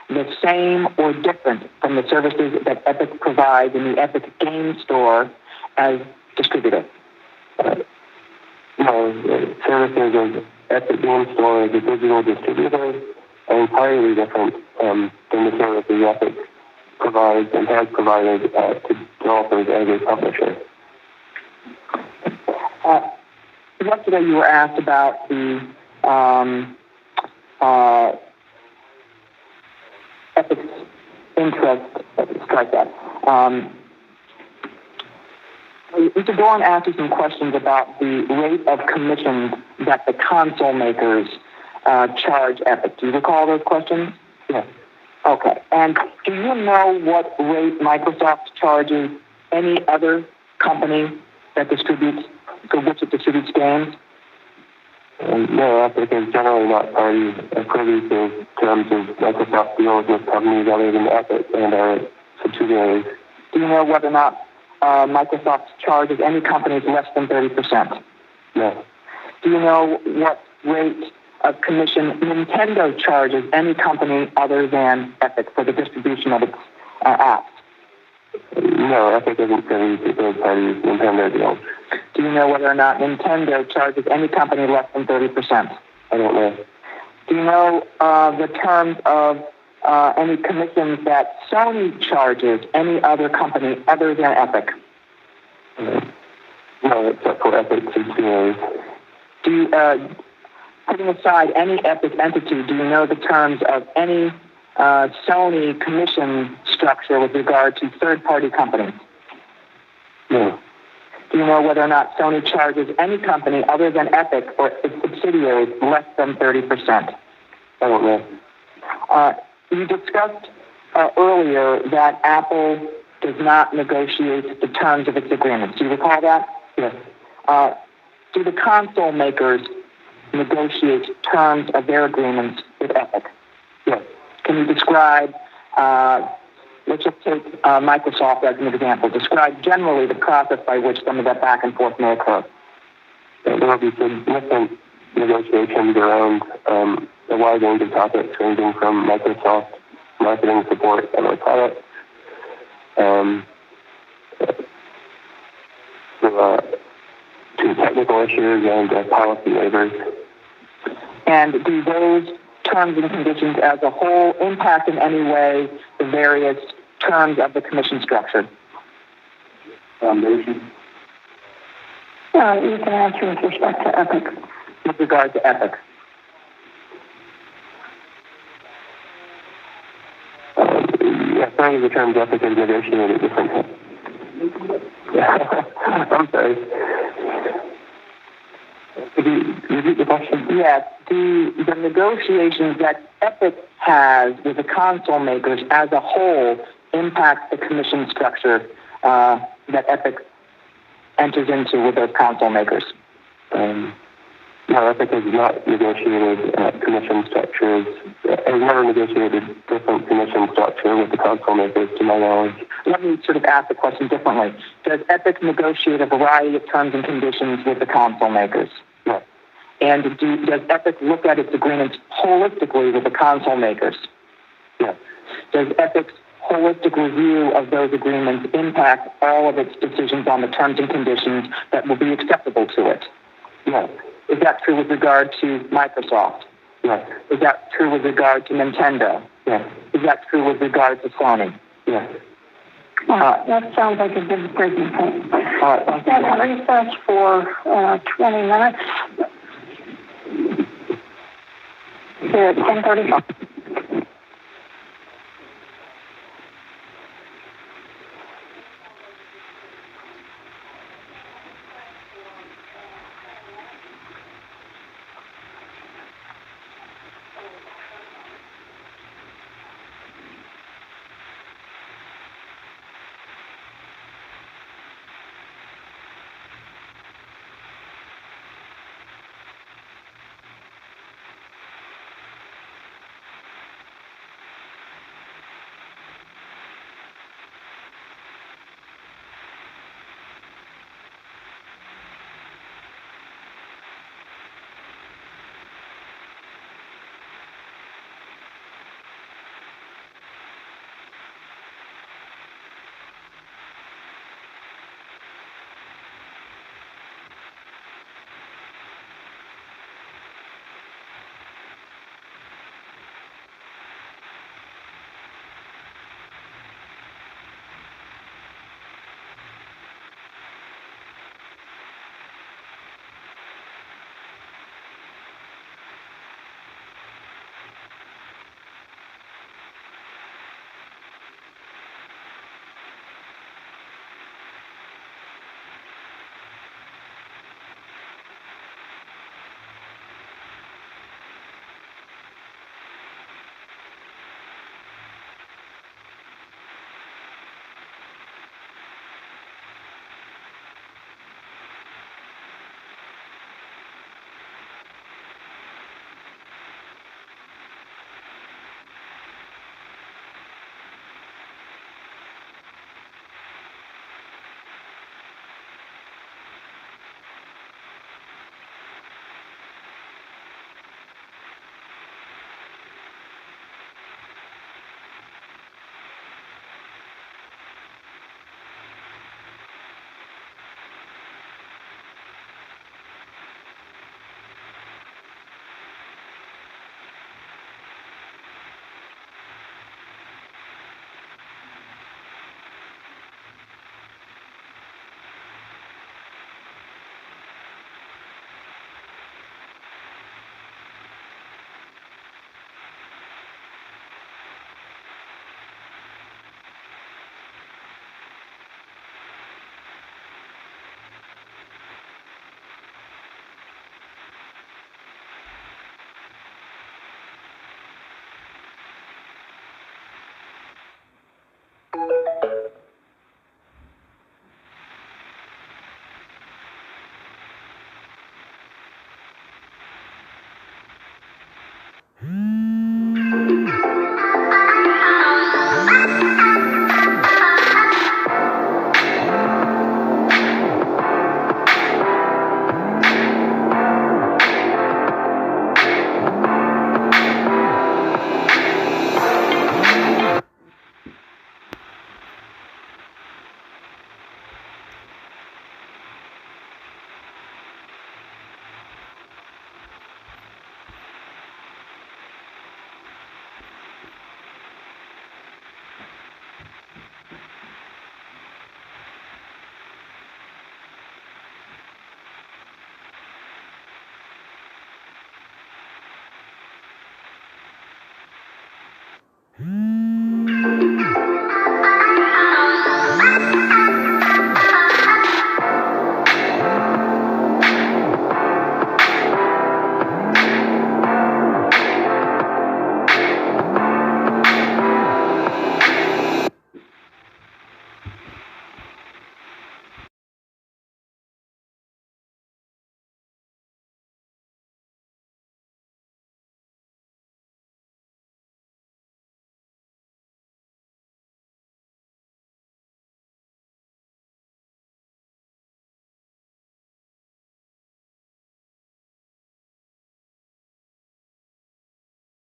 the same or different from the services that Epic provides in the Epic Game Store as distributor? No, the services of Epic Game Store as a digital distributor are entirely different than the services Epic provides and has provided to developers as a publisher. Yesterday you were asked about the Epic's interest, strike that. Mr. Dorn asked you some questions about the rate of commissions that the console makers charge Epic. Do you recall those questions? Yes. Okay. And do you know what rate Microsoft charges any other company that distributes, for which it distributes games? No, Epic is generally not privy to terms of Microsoft deals with companies other than Epic and our subsidiaries. Do you know whether or not Microsoft charges any companies less than 30%? No. Do you know what rate of commission Nintendo charges any company other than Epic for the distribution of its apps? No, Epic isn't privy to third-party Nintendo deals. Do you know whether or not Nintendo charges any company less than 30%? I don't know. Do you know the terms of any commissions that Sony charges any other company other than Epic? No, except for Epic subsidiaries. Do you, putting aside any Epic entity, do you know the terms of any Sony commission structure with regard to third-party companies? No. Do you know whether or not Sony charges any company other than Epic or its subsidiaries less than 30%? I don't know. You discussed earlier that Apple does not negotiate the terms of its agreements. Do you recall that? Yes. Do the console makers negotiate terms of their agreements with Epic? Yes. Can you describe, let's just take Microsoft as an example. Describe generally the process by which some of that back and forth may occur. There will be significant negotiations around a wide range of topics, ranging from Microsoft marketing support of our product to technical issues and policy waivers. And do those terms and conditions as a whole impact in any way the various terms of the commission structure? Foundation. You can answer with respect to Epic. With regard to Epic. Some of the terms Epic is negotiated at different times. I'm sorry. Could you repeat the question? Yes. Do the negotiations that Epic has with the console makers as a whole impact the commission structure that Epic enters into with those console makers? No, Epic has not negotiated commission structures. Has never negotiated different commission structure with the console makers, to my knowledge. Let me sort of ask the question differently. Does Epic negotiate a variety of terms and conditions with the console makers? No. And does Epic look at its agreements holistically with the console makers? Yes. Does Epic's holistic review of those agreements impact all of its decisions on the terms and conditions that will be acceptable to it? Yes. Is that true with regard to Microsoft? Yes. Is that true with regard to Nintendo? Yes. Is that true with regard to Sony? Yes. That sounds like a good breaking point. All right. Then recess for 20 minutes. Here at 10:35.